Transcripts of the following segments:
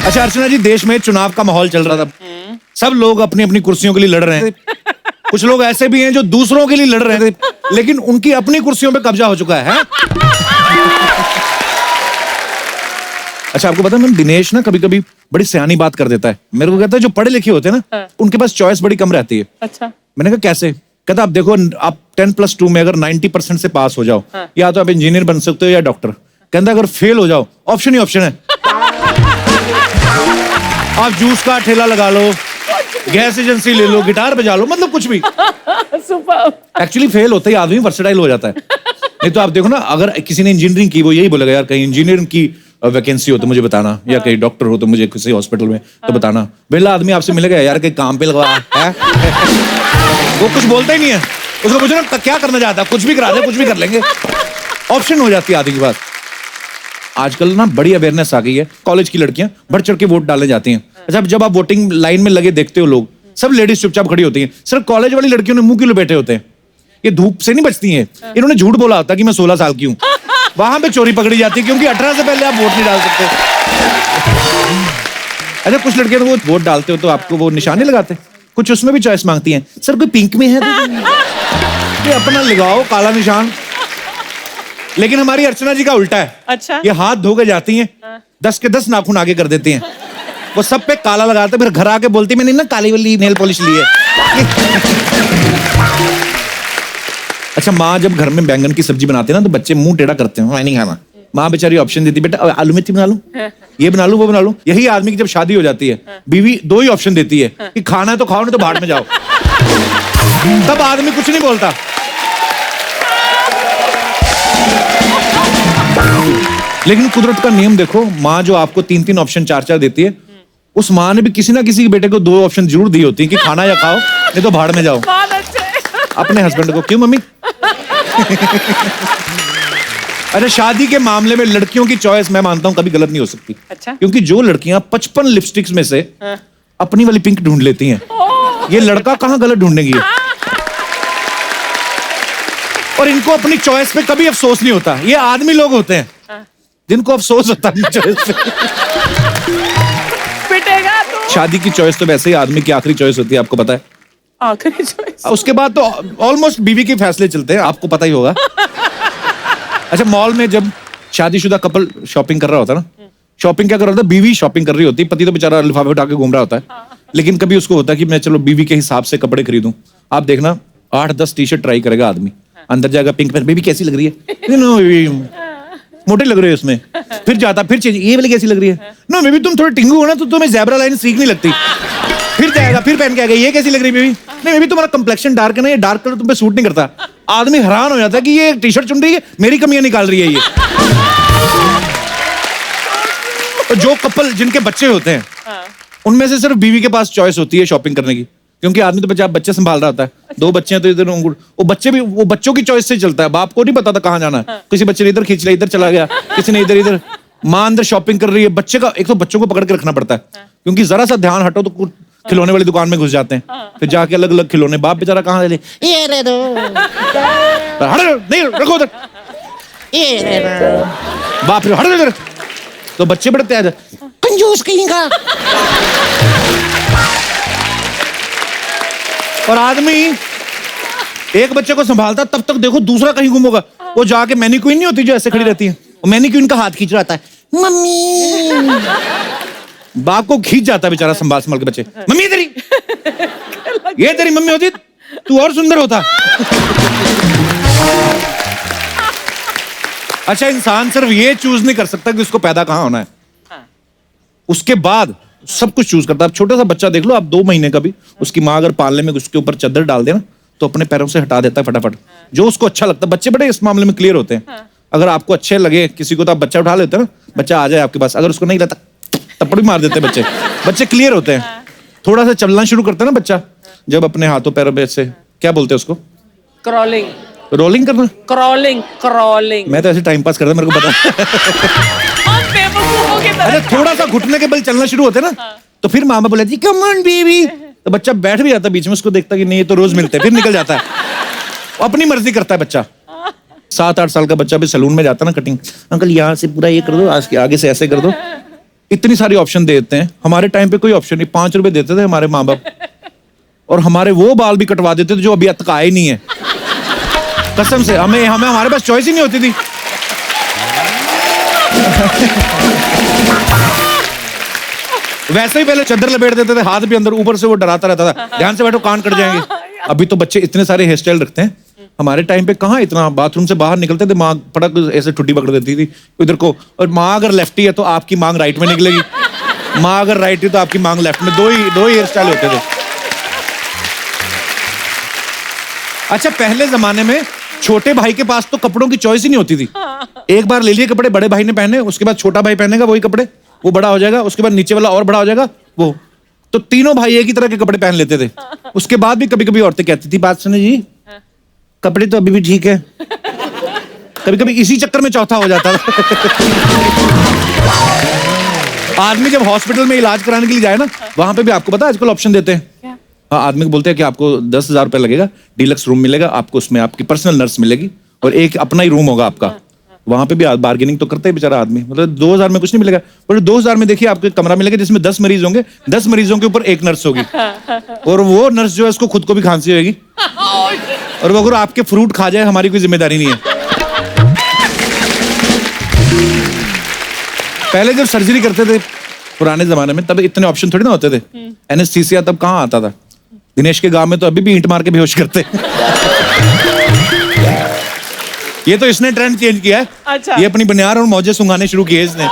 अच्छा अर्चना जी, देश में चुनाव का माहौल चल रहा था, सब लोग अपनी अपनी कुर्सियों के लिए लड़ रहे हैं। कुछ लोग ऐसे भी हैं जो दूसरों के लिए लड़ रहे हैं, लेकिन उनकी अपनी कुर्सियों पे कब्जा हो चुका है? अच्छा आपको पता है मैम, दिनेश ना कभी कभी बड़ी सियानी बात कर देता है। मेरे को कहता है जो पढ़े लिखे होते हैं ना, उनके पास चॉइस बड़ी कम रहती है। अच्छा। मैंने कहा कैसे? कहता आप देखो, आप 10+2 में अगर 90% से पास हो जाओ, या तो आप इंजीनियर बन सकते हो या डॉक्टर। कहता अगर फेल हो जाओ, ऑप्शन ही ऑप्शन है। आप जूस का ठेला लगा लो, गैस एजेंसी ले लो, गिटार बजा लो, मतलब कुछ भी। एक्चुअली फेल होता ही आदमी वर्सेटाइल हो जाता है। नहीं तो आप देखो ना, अगर किसी ने इंजीनियरिंग की, वो यही बोलेगा यार कहीं इंजीनियरिंग की वैकेंसी हो तो मुझे बताना, या कहीं डॉक्टर हो तो मुझे किसी हॉस्पिटल में तो बताना। बेला आदमी आपसे मिलेगा यार कहीं काम पे लगा है। वो कुछ बोलता ही नहीं है। उसको पूछो ना क्या करना चाहता है, कुछ भी करा दे, कुछ भी कर लेंगे। ऑप्शन हो जाती है आदमी के पास। आजकल ना बड़ी अवेयरनेस आ गई है, कॉलेज की लड़कियां बढ़ चढ़ के वोट डालने जाती हैं। अच्छा जब आप वोटिंग लाइन में लगे देखते हो, लोग सब लेडीज चुपचाप खड़ी होती हैं। सिर्फ कॉलेज वाली लड़कियों ने मुंह क्यों लपेटे होते हैं? ये धूप से नहीं बचती हैं। इन्होंने झूठ बोला होता कि मैं 16 साल की हूँ। वहां पे चोरी पकड़ी जाती है, क्योंकि 18 से पहले आप वोट नहीं डाल सकते। अच्छा कुछ लड़कियां तो वो वोट डालते हो तो आपको वो निशान नहीं लगाते, कुछ उसमें भी चॉइस मांगती हैं। सर कोई पिंक में है तो ये अपना लगाओ काला निशान। लेकिन हमारी अर्चना जी का उल्टा है। अच्छा। ये हाथ धो के जाती हैं, 10 के 10 नाखून आगे कर देती हैं, वो सब पे काला लगाते, फिर घर आके बोलती मैंने ना काली वाली नेल पॉलिश ली है। अच्छा माँ जब घर में बैंगन की सब्जी बनाते हैं ना, तो बच्चे मुंह टेढ़ा करते हैं, मैं नहीं खाना। माँ बेचारी ऑप्शन देती, बेटा आलू मेथी बना लूं, ये बना लूं, वो बना लूं। यही आदमी की जब शादी हो जाती है, बीवी 2 ही ऑप्शन देती है कि खाना है तो खाओ, नहीं तो भाड़ में जाओ। तब आदमी कुछ नहीं बोलता। लेकिन कुदरत का नियम देखो, माँ जो आपको 3-3 ऑप्शन 4-4 देती है, उस माँ ने भी किसी ना किसी के बेटे को 2 ऑप्शन जरूर दी होती है कि खाना या खाओ, नहीं तो भाड़ में जाओ। अपने हस्बैंड को। क्यों मम्मी? अरे शादी के मामले में लड़कियों की चॉइस मैं मानता हूं कभी गलत नहीं हो सकती। अच्छा? क्योंकि जो लड़कियां 55 लिपस्टिक्स में से अपनी वाली पिंक ढूंढ लेती हैं, ये लड़का कहां गलत ढूंढेंगी? और इनको अपनी चॉइस पे कभी अफसोस नहीं होता। ये आदमी लोग होते हैं जिनको अफसोस होता है चॉइस पे। पिटेगा तू। शादी की चॉइस तो वैसे ही आदमी की आखिरी चॉइस होती है, आपको पता है। आखिरी चॉइस। उसके बाद तो ऑलमोस्ट बीवी के फैसले चलते हैं, आपको पता ही होगा। अच्छा मॉल में जब शादीशुदा कपल शॉपिंग कर रहा होता है ना, शॉपिंग क्या कर रहा होता है? बीवी शॉपिंग कर रही होती है, पति तो बेचारा लिफाफे उठा के घूम रहा होता है। लेकिन कभी उसको होता है कि मैं चलो बीवी के हिसाब से कपड़े खरीदूं। आप देखना 8-10 टी-शर्ट ट्राई करेगा आदमी, अंदर जाएगा पिंक पहन, बेबी कैसी लग रही है? नो मोटे लग रहे हो इसमें। फिर जाता, फिर चेंज, ये वाली कैसी लग रही है? नो बेबी तुम थोड़े टिंगू हो ना, तो तुम्हें ज़ेब्रा लाइन सीख नहीं लगती। फिर जाएगा, फिर पहन के आएगा, ये कैसी लग रही है बेबी? नहीं बेबी तुम्हारा कंप्लेक्शन डार्क है ना, ये डार्क कलर तुम पे सूट नहीं करता। आदमी हैरान हो जाता है कि ये टी-शर्ट चुन रही है, मेरी कमियां निकाल रही है ये। तो जो कपल जिनके बच्चे होते हैं, उनमें से सिर्फ बीवी के पास चॉइस होती है शॉपिंग करने की, क्योंकि आदमी तो बच्चे संभाल रहा होता है। 2 बच्चे हैं तो इधर वो बच्चे भी वो बच्चों की चॉइस से चलता है। बाप को नहीं पता था कहाँ जाना है, किसी बच्चे ने इधर खींच लिया, इधर चला गया, किसी ने इधर। माँ अंदर शॉपिंग कर रही है, बच्चे का एक तो बच्चों को पकड़ के रखना पड़ता है, क्योंकि जरा सा ध्यान हटो तो खिलौने वाली दुकान में घुस जाते हैं। फिर जाके अलग अलग खिलौने, बाप बेचारा कहाँ ले, ये ले दो, नहीं रखो उधर, ये ले दो। बाप रे हट इधर, तो बच्चे बड़े तेज है, कंजूस कहीं का। और आदमी एक बच्चे को संभालता, तब तक देखो दूसरा कहीं गुम होगा। वो जाके मैनीक्वीन नहीं होती जो ऐसे खड़ी रहती है, वो मैनीक्वीन का हाथ खींच रहा है, मम्मी। बाप को खींच जाता है बेचारा संभाल के बच्चे, मम्मी तेरी, ये तेरी मम्मी होती तू और सुंदर होता। अच्छा इंसान सिर्फ ये चूज नहीं कर सकता कि उसको पैदा कहां होना है, उसके बाद सब कुछ चूज करता है। छोटा सा बच्चा देख लो आप, 2 महीने का भी, उसकी माँ अगर पालने में उसके ऊपर चादर डाल दे ना, तो अपने पैरों से हटा देता है फटाफट, जो उसको अच्छा लगता है। बच्चे बड़े इस मामले में क्लियर होते हैं। अगर आपको अच्छे लगे किसी को तो आप बच्चा उठा लेते हैं ना, बच्चा आ जाए आपके पास। अगर उसको नहीं लगता थप्पड़ मार देते बच्चे। बच्चे क्लियर होते हैं। थोड़ा सा चलना शुरू करता है ना बच्चा, जब अपने हाथों पैरों पे से, क्या बोलते हैं उसको? क्रॉलिंग। रोलिंग करना? क्रॉलिंग। मैं तो ऐसे टाइम पास करता, मेरे को पता। अरे थोड़ा सा घुटने के बल चलना शुरू होते ना, तो फिर मामा बोलेती कम ऑन बेबी, तो बच्चा बैठ भी जाता बीच में, उसको देखता कि नहीं ये तो रोज मिलते हैं, फिर निकल जाता है। अपनी मर्जी करता है बच्चा। 7-8 साल का बच्चा भी सैलून में जाता ना, कटिंग, अंकल यहाँ से पूरा ये कर दो, आगे से ऐसे कर दो, इतनी सारी ऑप्शन देते हैं। हमारे टाइम पे कोई ऑप्शन नहीं, 5 रुपए देते थे हमारे माँ बाप, और हमारे वो बाल भी कटवा देते थे जो अभी तक आए नहीं है। कसम से हमें हमारे पास चॉइस ही नहीं होती थी। वैसे ही पहले चद्दर लपेट देते थे, हाथ भी अंदर, ऊपर से वो डराता रहता था, ध्यान से बैठो कान कट जाएंगे। अभी तो बच्चे इतने सारे हेयर स्टाइल रखते हैं। हमारे टाइम पे कहाँ इतना, बाथरूम से बाहर निकलते थे, माँ पटक ऐसे ठुड्डी पकड़ देती थी इधर को, और माँ अगर लेफ्टी है तो आपकी मांग राइट में निकलेगी, माँ अगर राइट है तो आपकी मांग लेफ्ट में। दो ही हेयर स्टाइल होते थे। अच्छा, पहले जमाने में छोटे भाई के पास तो कपड़ों की चॉइस ही नहीं होती थी। एक बार ले लिए कपड़े, बड़े भाई ने पहने, उसके बाद छोटा भाई पहनेगा वही कपड़े, वो बड़ा हो जाएगा, उसके बाद नीचे वाला और बड़ा हो जाएगा वो, तो तीनों भाई एक ही तरह के कपड़े पहन लेते थे। उसके बाद भी कभी कभी औरतें कहती थी, बात सुनो जी, कपड़े तो अभी भी ठीक है। कभी कभी इसी चक्कर में चौथा हो जाता था। आदमी जब हॉस्पिटल में इलाज कराने के लिए जाए ना, वहां पे भी आपको पता है आजकल ऑप्शन देते हैं। हाँ, आदमी को बोलते हैं कि आपको 10,000 रुपए लगेगा, डीलक्स रूम मिलेगा आपको, उसमें आपकी पर्सनल नर्स मिलेगी और एक अपना ही रूम होगा आपका। वहां पे भी बार्गेनिंग तो करता है बेचारा आदमी, मतलब 2,000 में कुछ नहीं मिलेगा, पर 2,000 में देखिए आपको एक कमरा मिलेगा जिसमें 10 मरीज होंगे, 10 मरीजों के ऊपर एक नर्स होगी, और वो नर्स जो है उसको खुद को भी खांसी होगी, और वो अगर आपके फ्रूट खा जाए हमारी कोई जिम्मेदारी नहीं है। पहले जब सर्जरी करते थे पुराने जमाने में, तब इतने ऑप्शन थोड़ी ना होते थे। एनेस्थीसिया तब कहाँ आता था। दिनेश के गांव में तो अभी भी ईंट मार के बेहोश करते। ये तो इसने ट्रेंड चेंज किया है। अच्छा। ये अपनी बनियान और मौजे सुंघाने शुरू किए इसने।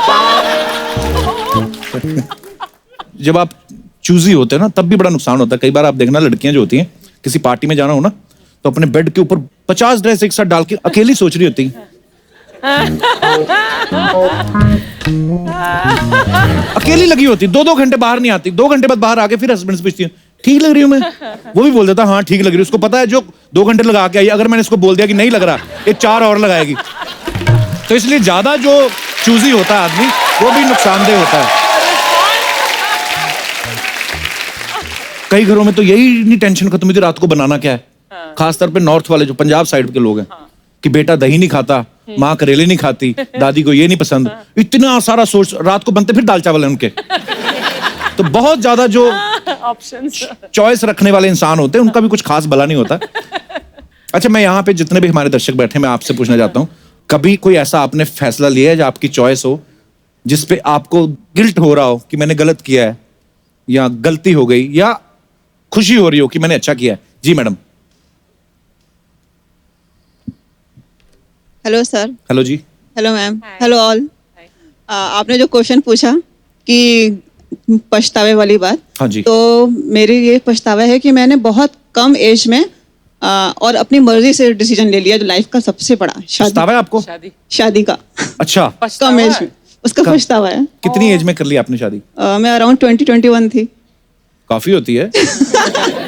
जब आप चूजी होते हैं ना, तब भी बड़ा नुकसान होता है। कई बार आप देखना, लड़कियां जो होती हैं, किसी पार्टी में जाना हो ना, तो अपने बेड के ऊपर 50 ड्रेस एक साथ डाल के अकेली सोच रही होती है। अकेली लगी होती, 2-2 घंटे बाहर नहीं आती, 2 घंटे बाद बाहर आके फिर हस्बैंड से पूछती है, ठीक लग रही हूँ मैं? वो भी बोल देता हाँ ठीक लग रही है। उसको पता है जो 2 घंटे लगा के आई, अगर मैंने इसको बोल दिया कि नहीं लग रहा, ये 4 और लगाएगी। तो इसलिए ज्यादा जो चूजी होता है आदमी, वो भी नुकसानदेह होता है। कई घरों में तो यही नहीं टेंशन खत्म हुई थी रात को बनाना क्या है। खासतौर पे नॉर्थ वाले जो पंजाब साइड के लोग हैं, कि बेटा दही नहीं खाता, माँ करेले नहीं खाती, दादी को ये नहीं पसंद, इतना सारा सोच, रात को बनते फिर दाल चावल है उनके। तो बहुत ज्यादा जो ऑप्शंस, चॉइस रखने वाले इंसान होते हैं, उनका भी कुछ खास भला नहीं होता। अच्छा, मैं यहाँ पे जितने भी हमारे दर्शक बैठे, मैं आपसे पूछना चाहता हूँ, कभी कोई ऐसा आपने फैसला लिया है जो आपकी चॉइस हो, जिसपे आपको गिल्ट हो रहा हो कि मैंने गलत किया है, या गलती हो गई, या खुशी हो रही हो कि मैंने अच्छा किया है? जी मैडम। Hello sir. हेलो जी। Hello ma'am. Hello all. आपने जो क्वेश्चन पूछा कि पछतावे वाली बात, हाँ जी। तो मेरी ये पछतावा है कि मैंने बहुत कम एज में और अपनी मर्जी से डिसीजन ले लिया, जो लाइफ का सबसे बड़ा पछतावा है आपको? शादी का। अच्छा। कम एज में उसका पछतावा है। कितनी एज में कर ली आपने शादी? मैं अराउंड 20-21 थी। काफी होती है।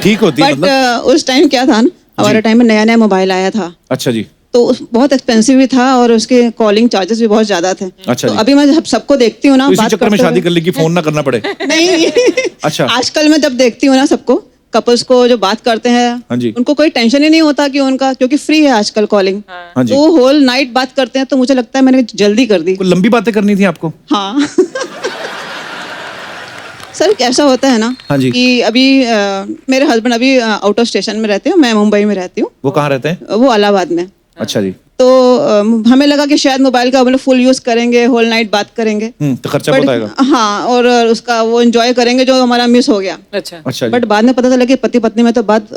ठीक होती है बट मतलब। उस टाइम क्या था ना, हमारे टाइम में नया नया मोबाइल आया था। अच्छा जी। तो बहुत एक्सपेंसिव भी था और उसके कॉलिंग चार्जेस भी बहुत ज्यादा थे। अच्छा तो जी। अभी मैं सबको देखती हूँ ना, तो इसी बात चक्कर में करते शादी हुए- कर ली कि फोन ना करना पड़े। नहीं। अच्छा। आजकल मैं जब देखती हूँ ना सबको, कपल्स को जो बात करते हैं, हाँ जी। उनको कोई टेंशन ही नहीं होता कि उनका, क्योंकि फ्री है आजकल कॉलिंग। हाँ जी। तो वो होल नाइट बात करते हैं, तो मुझे लगता है मैंने जल्दी कर दी। कोई लंबी बातें करनी थी आपको? हाँ। सर कैसा होता है ना, हाँ जी। कि अभी मेरे हस्बैंड अभी आउट ऑफ स्टेशन में रहते हैं, मैं मुंबई में रहती हूँ। वो कहाँ रहते हैं? वो इलाहाबाद में। अच्छा जी। तो हमें लगा कि शायद मोबाइल का मतलब फुल यूज करेंगे, होल नाइट बात करेंगे। तो खर्चा बहुत आएगा। हाँ, और उसका वो एंजॉय करेंगे जो हमारा मिस हो गया। अच्छा। अच्छा जी। बट बाद में पता चला कि पति पत्नी में तो बात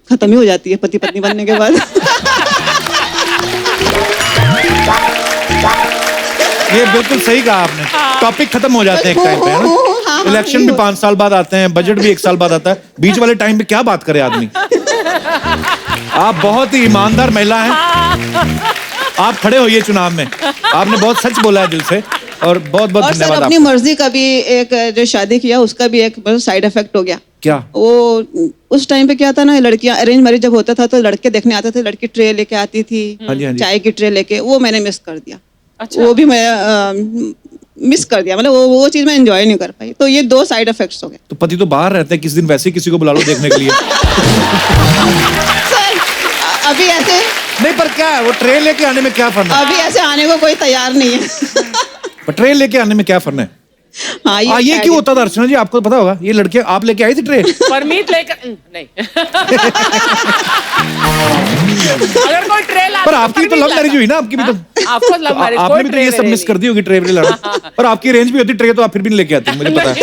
खत्म ही हो जाती है, पति पत्नी बनने के बाद। ये बिल्कुल सही कहा आपने। टॉपिक खत्म हो जाते हैं एक टाइम पे, है ना? इलेक्शन भी 5 साल बाद आते हैं, बजट भी 1 साल बाद आता है, बीच वाले टाइम पे क्या बात करे आदमी। आप बहुत ही ईमानदार महिला हैं। आप खड़े होइए चुनाव में। आपने बहुत सच बोला है दिल से, और बहुत बहुत और सर धन्यवाद अपनी आपका। मर्जी का भी एक जो शादी किया उसका भी एक साइड इफेक्ट हो गया। क्या? वो उस टाइम पे क्या था ना, लड़कियां अरेंज मैरिज जब होता था तो लड़के देखने आते थे, लड़की ट्रे लेके आती थी, हाँ जी, हाँ जी। चाय की ट्रे लेके, वो मैंने मिस कर दिया। अच्छा। वो भी मैं मिस कर दिया, मतलब वो चीज मैं एंजॉय नहीं कर पाई। तो ये 2 साइड इफेक्ट्स हो गए। तो पति तो बाहर रहते हैं, किसी दिन वैसे ही किसी को बुला लो देखने के लिए। सर अभी ऐसे नहीं, पर क्या है, वो ट्रे लेके आने में क्या फर्क है? अभी ऐसे आने को कोई तैयार नहीं है। पर ट्रे लेके आने में क्या फर्क है? हाँ ये क्यों होता था अर्चना जी, आपको पता होगा? ये लड़के आप लेके आई थी ट्रे? परमीत लेकर नहीं। अगर कोई ट्रे लाता पर आपकी तो लव मैरिज हुई ना, आपकी भी तो। आपको लव मैरिज, आपने भी तो ये सब मिस कर दी होगी, ट्रे भी लाना। पर आपकी रेंज भी होती ट्रे, तो आप फिर भी नहीं लेके आती, मुझे पता है।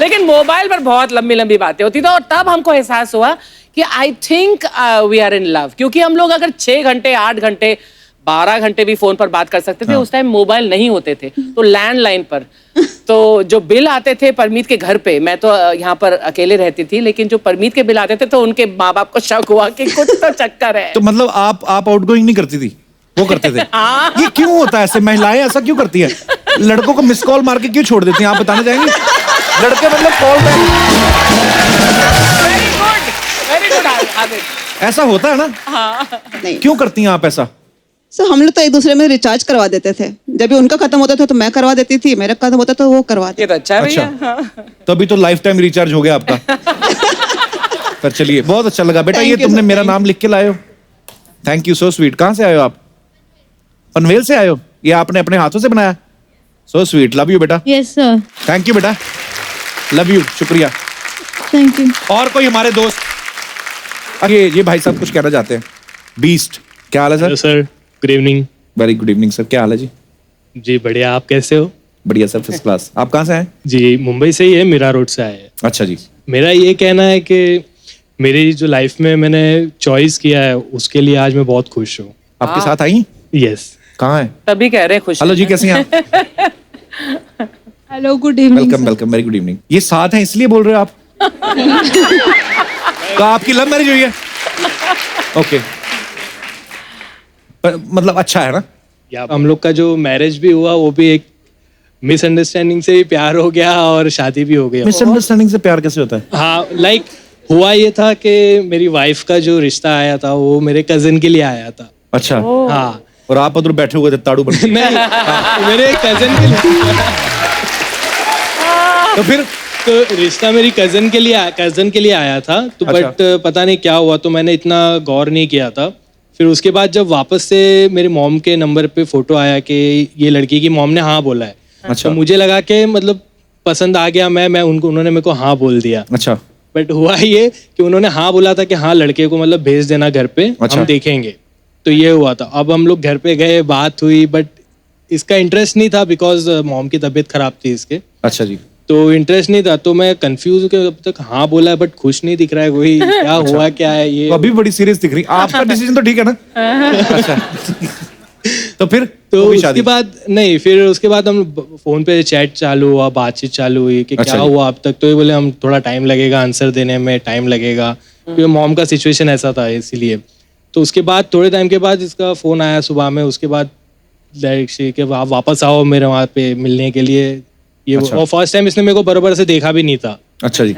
लेकिन मोबाइल पर बहुत लंबी लंबी बातें होती थी, और तब हमको एहसास हुआ कि I think we are in love, क्योंकि हम लोग अगर 6 घंटे 8 घंटे 12 घंटे भी फोन पर बात कर सकते थे। उस टाइम मोबाइल नहीं होते थे, तो लैंडलाइन पर तो जो बिल आते थे परमीत के घर पे, मैं तो यहाँ पर अकेले रहती थी, लेकिन जो परमीत के बिल आते थे तो उनके माँ बाप को शक हुआ कि कुछ तो चक्कर है। तो मतलब आप आउटगोइंग नहीं करती थी, वो करते थे? ये क्यों होता है ऐसे? महिलाएं ऐसा क्यों करती है? लड़कों को मिस कॉल मार के क्यों छोड़ देती हैं, आप बताना चाहेंगे? लड़के मतलब call back. Very good Aditya. ऐसा होता है ना? नहीं क्यों करती हैं आप ऐसा? सर, हम लोग तो एक दूसरे में रिचार्ज करवा देते थे। जब भी उनका खत्म होता था तो मैं करवा देती थी, मेरा खत्म होता तो वो करवा ये देती। तो अच्छा है भैया। अच्छा, तो अभी तो लाइफ टाइम रिचार्ज हो गया आपका। पर चलिए, बहुत अच्छा लगा बेटा, Thank ये you, तुमने sir, मेरा thank नाम लिख के लाए हो। Thank you, so sweet. कहाँ से आए हो आप? पनवेल से आए हो? ये आपने अपने हाथों से बनाया? सो स्वीट, लव यू बेटा। Yes sir. थैंक यू बेटा, लव यू, शुक्रिया। Thank you. और कोई हमारे दोस्त? ये भाई साहब कुछ कहना चाहते हैं। बीस्ट, क्या हाल है hello sir? Sir, good evening. Very good evening sir, क्या हाल है जी? जी बढ़िया, आप कैसे हो? बढ़िया सर, फर्स्ट क्लास। आप कहाँ से आए? जी मुंबई से ही है, मीरा रोड से आए हैं। अच्छा जी। मेरा ये कहना है कि मेरी जो लाइफ में मैंने चॉइस किया है उसके लिए आज मैं बहुत खुश हूँ। आपके साथ आई? यस। कहाँ है? तभी कह रहे हैं खुश। हेलो जी, कैसे हैं आप? Hello, good evening. Welcome welcome, very good evening. ये साथ हैं इसलिए बोल रहे हो आप? तो आपकी लव मैरिज हुई है? ओके, मतलब अच्छा है ना? या हम लोग का जो मैरिज भी हुआ वो भी एक मिसअंडरस्टैंडिंग से ही प्यार हो गया और शादी भी हो गया। मिसअंडरस्टैंडिंग से प्यार कैसे होता है? हाँ, लाइक हुआ ये था कि मेरी वाइफ का जो रिश्ता आया था वो मेरे कजिन के लिए आया था। अच्छा। हाँ, और आप उधर बैठे हुए थे ताड़ू बन के। नहीं, मेरे कजिन के लिए। तो फिर तो रिश्ता मेरी कजन के लिए आया था, तो अच्छा। बट पता नहीं क्या हुआ, तो मैंने इतना गौर नहीं किया था। फिर उसके बाद जब वापस से मेरे मॉम के नंबर पे फोटो आया कि ये लड़की की मॉम ने हाँ बोला है, अच्छा। तो मुझे लगा कि मतलब पसंद आ गया, मैं उन्होंने मेरे को हाँ बोल दिया। अच्छा। बट हुआ ये कि उन्होंने हाँ बोला था कि हाँ लड़के को मतलब भेज देना घर पे, अच्छा। हम देखेंगे। तो ये हुआ था। अब हम लोग घर पे गए, बात हुई, बट इसका इंटरेस्ट नहीं था बिकॉज मॉम की तबीयत खराब थी इसके। अच्छा जी। तो इंटरेस्ट नहीं था, तो मैं कंफ्यूज हूँ कि अब तक हाँ बोला है बट खुश नहीं दिख रहा है कोई। क्या हुआ क्या है ये? तो अभी बड़ी सीरियस दिख रही। आपका डिसीजन तो ठीक है ना? अच्छा। तो फिर तो हो गई उसके शादी? बाद नहीं, फिर उसके बाद हम फोन पे चैट चालू हुआ, बातचीत चालू हुई कि अच्छा क्या जी। हुआ अब तक। तो ये बोले हम थोड़ा टाइम लगेगा, आंसर देने में टाइम लगेगा, क्योंकि मॉम का सिचुएशन ऐसा था इसीलिए। तो उसके बाद थोड़े टाइम के बाद इसका फोन आया सुबह में। उसके बाद डायरेक्ट कि आप वापस आओ मेरे वहाँ पे मिलने के लिए। ये अच्छा। और फर्स्ट टाइम इसने मेरे को बराबर से देखा भी नहीं था। अच्छा जी।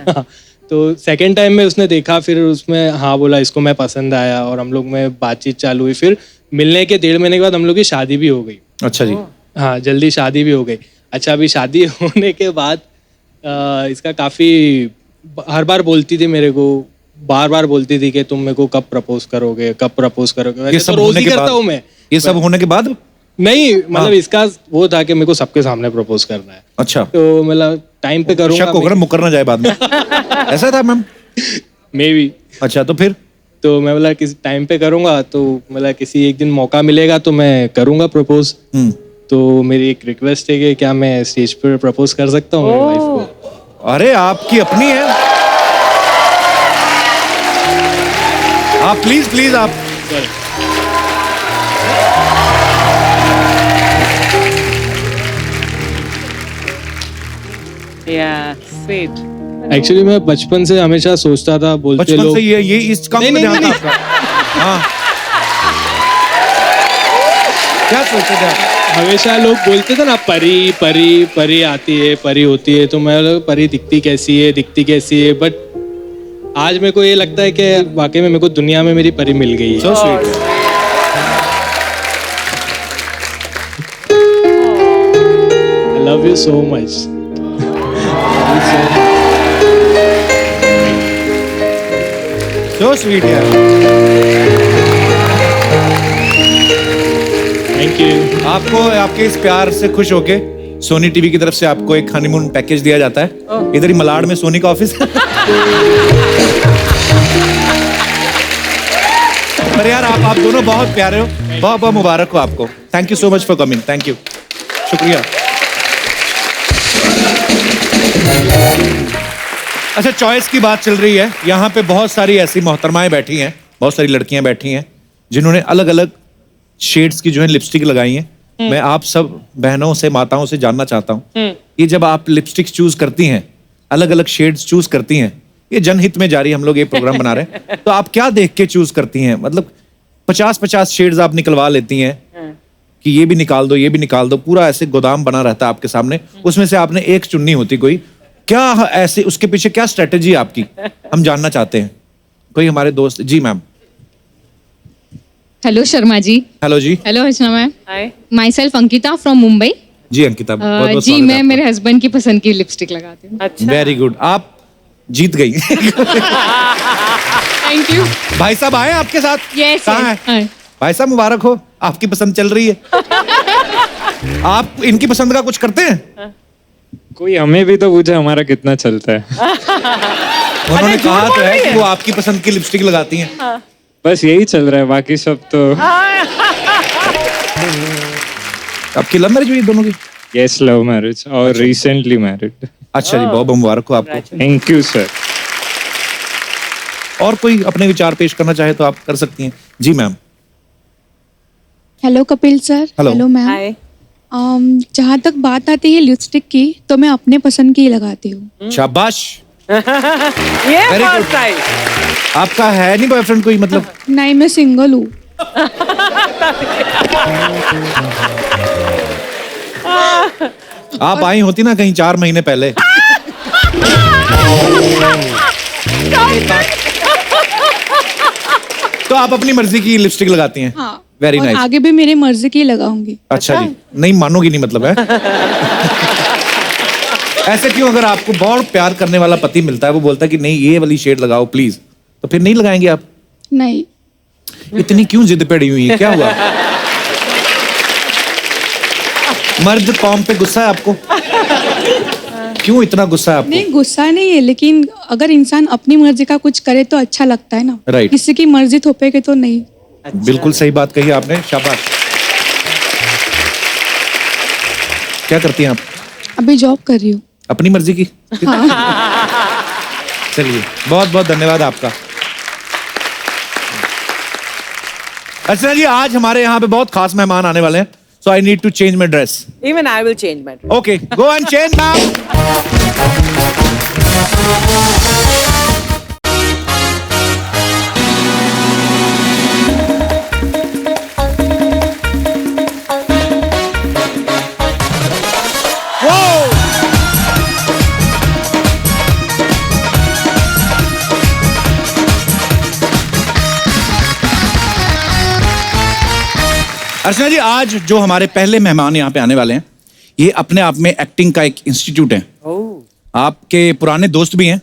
तो सेकंड टाइम में उसने देखा, फिर उसमें हाँ बोला, इसको मैं पसंद आया और हम लोग में बातचीत चालू हुई। फिर मिलने के 1.5 महीने के बाद हम लोग की शादी भी हो गई। अच्छा जी। हाँ, जल्दी शादी भी हो गई। अच्छा, अभी शादी होने के बाद इसका काफ़ी हर बार बोलती थी मेरे को, बार बार बोलती थी कि तुम मेरे को कब प्रपोज करोगे, कब प्रपोज करोगे। ये वैसे सब तो रोज होने ही के करता बाद? हूँ मैं। ये सब होने के बाद? नहीं, मतलब इसका वो था कि मेरे को सबके सामने प्रपोज करना है। अच्छा। तो मतलब टाइम पे करूँगा। शक होगा ना, मुकर ना जाए बाद में। ऐसा था मैम? May be. अच्छा, तो फिर? तो मैं बोला किसी टाइम पे करूँगा, तो मतलब किसी एक दिन मौका मिलेगा तो मैं करूँगा प्रपोज। तो मेरी एक रिक्वेस्ट है कि क्या मैं स्टेज पर प्रपोज कर सकता हूँ मेरी वाइफ को? अरे आपकी अपनी है, आप प्लीज प्लीज आप। Yeah, sweet. एक्चुअली मैं बचपन से हमेशा सोचता था, बोलते बचपन लोग से ये इस काम नहीं, में नहीं, ध्यान था नहीं। आपका? हाँ। क्या सोचते थे आप? हमेशा लोग बोलते थे ना परी परी परी आती है, परी होती है। तो मैं बोला, परी दिखती कैसी है। बट आज मेरे को ये लगता है कि वाकई में मेरे को दुनिया में मेरी परी मिल गई है। So sweet. I love you so much. So sweet यार। Thank you. आपको आपके इस प्यार से खुश होके सोनी टीवी की तरफ से आपको एक हनीमून पैकेज दिया जाता है। इधर ही मलाड में सोनी का ऑफिस। पर यार आप दोनों बहुत प्यारे हो, बहुत बहुत मुबारक हो आपको। Thank you so much for coming, thank you, शुक्रिया। अच्छा, चॉइस की बात चल रही है, यहाँ पे बहुत सारी ऐसी मोहतरमाएं बैठी हैं, बहुत सारी लड़कियां बैठी हैं जिन्होंने अलग अलग शेड्स की जो है लिपस्टिक लगाई है। मैं आप सब बहनों से, माताओं से जानना चाहता हूँ, ये जब आप लिपस्टिक चूज करती हैं, अलग अलग शेड्स चूज करती हैं, ये जनहित में जारी हम लोग ये प्रोग्राम बना रहे हैं, तो आप क्या देख के चूज करती हैं? मतलब 50-50 शेड्स आप निकलवा लेती हैं कि ये भी निकाल दो, ये भी निकाल दो, पूरा ऐसे गोदाम बना रहता है आपके सामने, उसमें से आपने एक चुननी होती कोई, क्या ऐसे उसके पीछे क्या स्ट्रेटेजी आपकी, हम जानना चाहते हैं। कोई हमारे दोस्त, जी ma'am. Hello Sharma ji. Hello जी। Hello Archana ma'am. Hi. Myself Ankita from Mumbai. जी अंकिता, बहुत बहुत जी मैं मेरे हस्बैंड की पसंद की लिपस्टिक लगाती हूँ। अच्छा। वेरी गुड, आप जीत गई। Thank you. भाई साहब आए आपके साथ? Yes, कहाँ yes, है? हाँ। भाई साहब मुबारक हो, आपकी पसंद चल रही है। आप इनकी पसंद का कुछ करते हैं? कोई हमें भी तो पूछे हमारा कितना चलता है। उन्होंने कहा तो है कि वो आपकी पसंद की लिपस्टिक लगाती हैं। बस यही चल रहा है, बाकी सब तो। आपकी लव मैरिज हुई दोनों की? यस, लव मैरिज और रिसेंटली मैरिड। अच्छा जी, बहुत बहुत मुबारक हो आपको। Thank you sir. और कोई अपने विचार पेश करना चाहे तो आप कर सकती हैं। जी ma'am. Hello Kapil sir. Hello. Hello ma'am. Hi. जहाँ तक बात आती है लिपस्टिक की, तो मैं अपने पसंद की ही लगाती हूँ। शाबाश। ये Very good. First time. आपका है नहीं बॉयफ्रेंड कोई, मतलब? नहीं, मैं सिंगल हूँ। आप आई होती ना कहीं 4 महीने पहले। तो आप अपनी मर्जी की लिपस्टिक लगाती हैं? हाँ। वेरी और नाइस। आगे भी मेरी मर्जी की लगाऊंगी। अच्छा जी, नहीं मानोगी नहीं मतलब है? ऐसे क्यों? अगर आपको बहुत प्यार करने वाला पति मिलता है, वो बोलता है कि नहीं ये वाली शेड लगाओ प्लीज, तो फिर नहीं लगाएंगे आप? नहीं। इतनी क्यों जिद पे अड़ी हुई है, क्या हुआ? मर्द कौम पे गुस्सा है आपको? क्यों इतना गुस्सा है आपको? नहीं, गुस्सा नहीं है, लेकिन अगर इंसान अपनी मर्जी का कुछ करे तो अच्छा लगता है ना। Right. किसी की मर्जी थोपेगे तो नहीं। बिल्कुल सही बात कही आपने, शाबाश। क्या करती हैं आप? अभी जॉब कर रही हूँ। अपनी मर्जी की? हाँ। चलिए, बहुत बहुत धन्यवाद आपका। अच्छा जी, आज हमारे यहाँ पे बहुत खास मेहमान आने वाले हैं, so I need to change my dress. Even I will change my dress. Okay, go and change now. Archana ji, आज जो हमारे पहले मेहमान यहाँ पे आने वाले हैं, ये अपने आप में एक्टिंग का एक इंस्टीट्यूट है। आपके पुराने दोस्त भी हैं।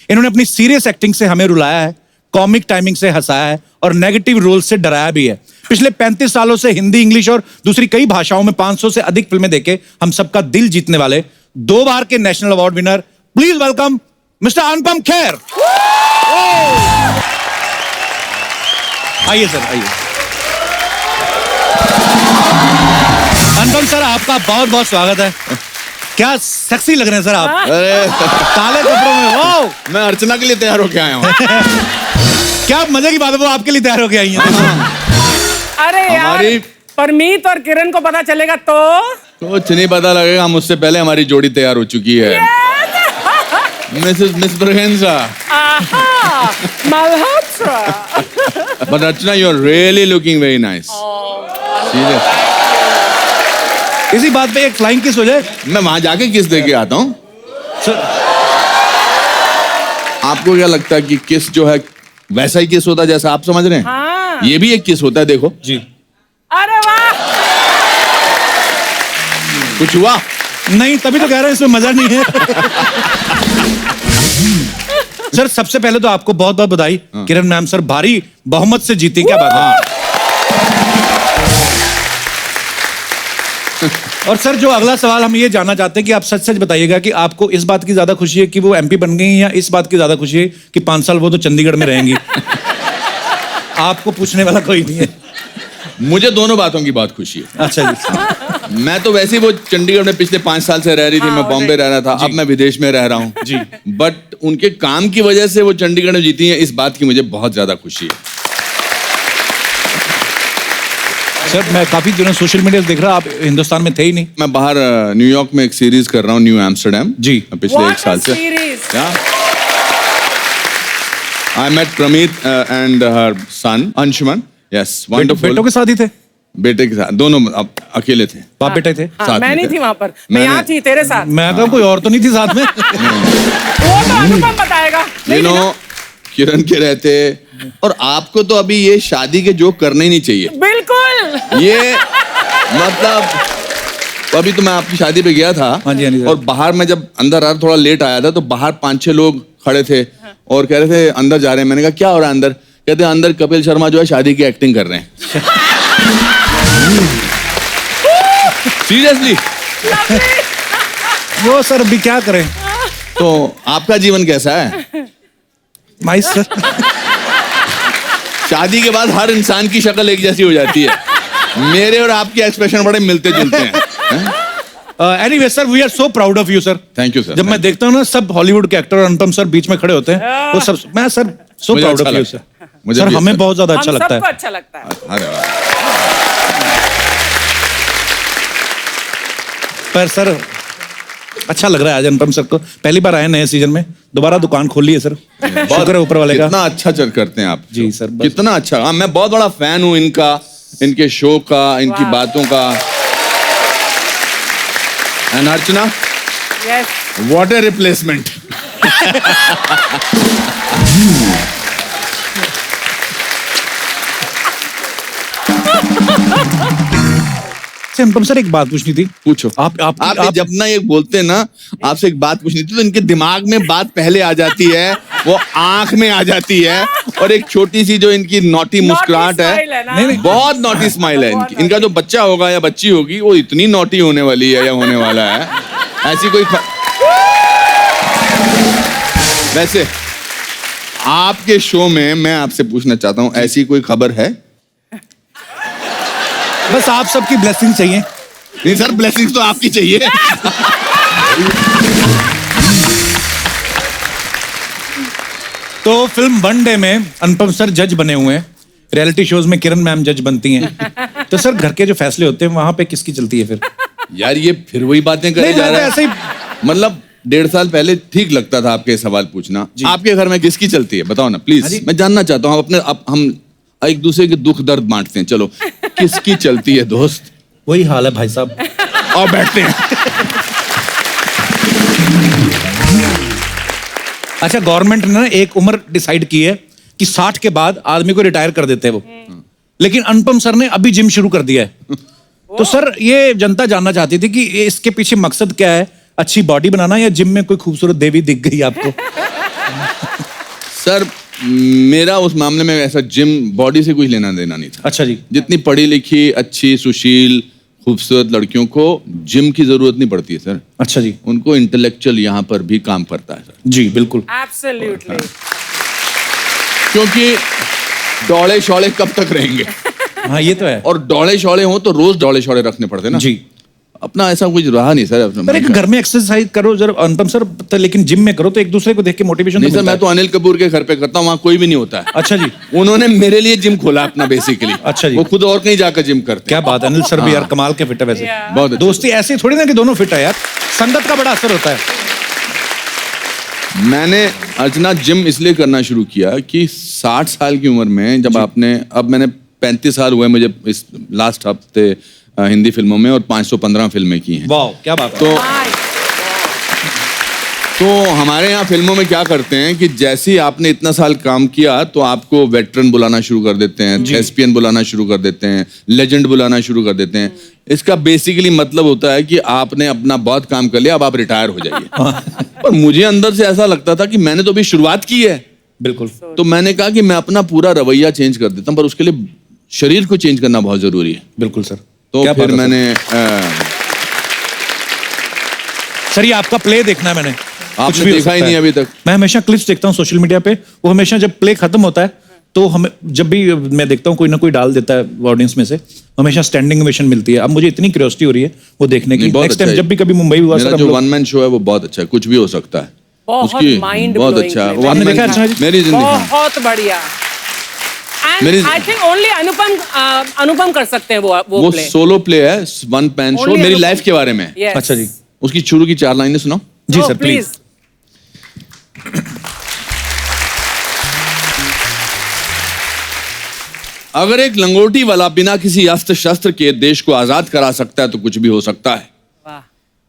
इन्होंने अपनी सीरियस एक्टिंग से हमें रुलाया है, कॉमिक टाइमिंग से हंसाया है और नेगेटिव रोल से डराया भी है। पिछले 35 सालों से हिंदी, इंग्लिश और दूसरी कई भाषाओं में 500 से अधिक फिल्में देके हम सबका दिल जीतने वाले 2 बार के national award winner, please welcome mister Anupam Kher. आइए सर, आइए। अनुपम सर, आपका बहुत बहुत स्वागत है। क्या सेक्सी लग रहे हैं सर आप, अरे काले कपड़ों में। वाह, मैं अर्चना के लिए तैयार होके आया हूँ। क्या मजे की बात है, वो आपके लिए तैयार होके आई हैं। अरे यार, हमारी- परमीत और किरण को पता चलेगा तो? कुछ नहीं पता लगेगा, मुझसे पहले हमारी जोड़ी तैयार हो चुकी है। Miss Braganza. Malhotra. But Archana, you are really looking very nice. इसी बात पे एक फ्लाइंग किस हो जाए। मैं वहां जाके किस दे के आता हूँ। सर, आपको क्या लगता है कि किस जो है वैसा ही किस होता है जैसा आप समझ रहे हैं? हाँ। ये भी एक किस होता है, देखो जी। अरे वाह। कुछ हुआ? नहीं, तभी तो कह रहे हैं इसमें मजा नहीं है। सर, सबसे पहले तो आपको बहुत बहुत बधाई। किरण मैम सर भारी बहुमत से जीती, क्या बात है। और सर जो अगला सवाल हम ये जानना चाहते हैं कि आप सच सच बताइएगा कि आपको इस बात की ज्यादा खुशी है कि वो एमपी बन गई या इस बात की ज्यादा खुशी है कि 5 साल वो तो चंडीगढ़ में रहेंगी। आपको पूछने वाला कोई नहीं है। मुझे दोनों बातों की बहुत खुशी है। अच्छा जी। मैं तो वैसे ही वो चंडीगढ़ में पिछले 5 साल से रह रही थी, मैं बॉम्बे रह रहा था, अब मैं विदेश में रह रहा हूँ जी। बट उनके काम की वजह से वो चंडीगढ़ में जीती हैं, इस बात की मुझे बहुत ज्यादा खुशी है। सर मैं काफी दिनों सोशल मीडिया देख रहा, आप हिंदुस्तान में थे ही नहीं। मैं बाहर न्यूयॉर्क में एक सीरीज कर रहा हूँ, न्यू एम्स्टरडेम जी। पिछले 1 साल से। I met Prameet and her son Anshuman. Yes, wonderful. बेटों के साथ ही थे? बेटे के साथ, दोनों अब अकेले थे। बाप बेटे थे? हाँ, मैं नहीं थी वहां पर, मैं यहाँ थी तेरे साथ। मैं कहा कोई और तो नहीं थी साथ में। वो तो अनुपम बताएगा। किरण के रहते, और आपको तो अभी ये शादी के जोक करने ही नहीं चाहिए। बिल्कुल। ये मतलब अभी तो मैं आपकी शादी पे गया था। हाँ जी, हाँ जी, और बाहर में जब अंदर आ थोड़ा लेट आया था तो बाहर 5-6 लोग खड़े थे और कह रहे थे अंदर जा रहे हैं। मैंने कहा क्या हो रहा है अंदर? कहते हैं अंदर कपिल शर्मा जो है शादी की एक्टिंग कर रहे हैं। सीरियसली। वो सर अभी क्या करें। तो आपका जीवन कैसा है? Nice sir. शादी के बाद हर इंसान की शक्ल एक जैसी हो जाती है। मेरे और आपके एक्सप्रेशन बड़े मिलते जुलते हैं। Anyway sir, we are so proud of you sir. Thank you sir. जब मैं देखता हूँ ना सब हॉलीवुड के एक्टर और अनुपम सर बीच में खड़े होते हैं, वो सब मैं सर सो मुझे प्राउड अच्छा ऑफ यू लगता सर। है। मुझे सर भी हमें अच्छा बहुत ज्यादा हम अच्छा लगता सबको है। अच्छा लगता है। अरे वाह। पर सर अच्छा लग रहा है आज अनुपम सर को, पहली बार आए नए सीजन में, दोबारा दुकान खोल ली है सर। शुक्र है ऊपर वाले का। कितना अच्छा चल करते हैं आप जी सर, बस। कितना अच्छा। हाँ, मैं बहुत बड़ा फैन हूँ इनका, इनके शो का, इनकी बातों का। And Archana, yes. What A replacement. Anupam sir एक बात पूछनी थी। पूछो। आप जब ना ये बोलते हैं ना, आपसे एक बात पूछनी थी तो इनके दिमाग में बात पहले आ जाती है, वो आंख में आ जाती है, और एक छोटी सी जो इनकी नॉटी मुस्कुराहट है, नहीं। बहुत नॉटी स्माइल है इनकी। इनका जो बच्चा होगा या बच्ची होगी वो इतनी नॉटी होने वाली है या होने वाला है, ऐसी कोई वैसे आपके शो में मैं आपसे पूछना चाहता हूँ, ऐसी कोई खबर है? बस आप सबकी ब्लेसिंग चाहिए। नहीं सर, ब्लेसिंग्स तो आपकी चाहिए। तो फिल्म वन डे में अनुपम सर जज बने हुए हैं, रियलिटी शोज में किरण मैम जज बनती हैं। तो सर घर के जो फैसले होते हैं वहां पे किसकी चलती है फिर? यार ये फिर वही बातें करे नहीं, जा मैं तो रहा ऐसे है। ही मतलब 1.5 साल पहले ठीक लगता था आपके सवाल पूछना। आपके घर में किसकी चलती है बताओ ना हाँ प्लीज, जी। मैं जानना चाहता हूँ। अपने अब हम एक दूसरे के दुख दर्द बांटते हैं। चलो किसकी चलती है दोस्त? वही हाल है भाई साहब। और बैठते हैं। अच्छा, गवर्नमेंट ने ना एक उम्र डिसाइड की है कि 60 के बाद आदमी को रिटायर कर देते हैं वो, लेकिन अनुपम सर ने अभी जिम शुरू कर दिया है। तो सर ये जनता जानना चाहती थी कि इसके पीछे मकसद क्या है, अच्छी बॉडी बनाना या जिम में कोई खूबसूरत देवी दिख गई आपको? सर मेरा उस मामले में ऐसा जिम बॉडी से कुछ लेना देना नहीं था। अच्छा जी। जितनी पढ़ी लिखी, अच्छी, सुशील, खूबसूरत लड़कियों को जिम की जरूरत नहीं पड़ती है सर। अच्छा जी। उनको इंटेलेक्चुअल यहाँ पर भी काम करता है सर। जी बिल्कुल। एब्सोल्युटली। क्योंकि डौड़े शौड़े कब तक रहेंगे? हाँ ये तो है। और डौड़े शौड़े हो तो रोज डौड़े शौड़े रखने पड़ते हैं ना। जी। अपना ऐसा कुछ रहा नहीं सर। पर एक घर में एक्सरसाइज करो जरा अनुपम सर, तो लेकिन जिम में करो तो एक दूसरे को देख के मोटिवेशन नहीं सर, मैं तो अनिल कपूर के घर पे करता हूँ, वहाँ कोई भी नहीं होता है। अच्छा जी। उन्होंने मेरे लिए जिम खोला अपना बेसिकली। अच्छा जी। वो खुद और कहीं जाकर जिम करते क्या हैं। बात है, अनिल सर भी यार कमाल के फिट है वैसे। बहुत अच्छे। दोस्ती ऐसी थोड़ी ना कि दोनों फिट है यार, संगत का बड़ा असर होता है। मैंने अर्चना जिम इसलिए करना शुरू किया कि 60 साल की उम्र में जब आपने, अब मैंने 35 साल हुए मुझे इस लास्ट हफ्ते हिंदी फिल्मों में, और 515 फिल्में की हैं। वाह क्या बात है। तो हमारे यहाँ फिल्मों में क्या करते हैं कि जैसे ही आपने इतना साल काम किया तो आपको वेटरन बुलाना शुरू कर देते हैं, एसपीएन बुलाना शुरू कर देते हैं, लेजेंड बुलाना शुरू कर देते हैं। इसका बेसिकली मतलब होता है कि आपने अपना बहुत काम कर लिया, अब आप रिटायर हो जाइए। और मुझे अंदर से ऐसा लगता था कि मैंने तो अभी शुरुआत की है। बिल्कुल। तो मैंने कहा कि मैं अपना पूरा रवैया चेंज कर देता हूँ, पर उसके लिए शरीर को चेंज करना बहुत जरूरी है। बिल्कुल सर। तो क्या फिर बात है मैंने सर ये आपका प्ले देखना है मैंने। कुछ आपने भी हो देखा ही सकता नहीं है। अभी तक। मैं हमेशा क्लिप्स देखता हूँ सोशल मीडिया पे, वो हमेशा जब प्ले खत्म होता है तो हमें जब भी मैं देखता हूँ कोई ना कोई डाल देता है ऑडियंस में से, हमेशा स्टैंडिंग ओवेशन मिलती है। अब मुझे इतनी क्यूरियोसिटी हो रही है वो देखने की। नहीं, बहुत नेक्स्ट अच्छा टाइम है। जब भी कभी मुंबई हुआ मेरा सर, हम जो लोग- वन मैन शो है वो बहुत अच्छा है, कुछ भी हो सकता है। बहुत mind बहुत blowing अच्छा है। play। One आपने man- देखा अर्चना जी? मेरी जिंदगी हाँ। बहुत बढ़िया। एंड मेरी- आई थिंक ओनली अनुपम कर सकते हैं वो वो प्ले। सोलो प्ले है, वन मैन शो, Only मेरी अनुपम। लाइफ के बारे में। Yes. अच्छा जी, उसकी शुरू की 4 लाइनें सुनाओ। जी Oh, सर प्लीज। अगर एक लंगोटी वाला बिना किसी अस्त्र शस्त्र के देश को आजाद करा सकता है तो कुछ भी हो सकता है। वाह।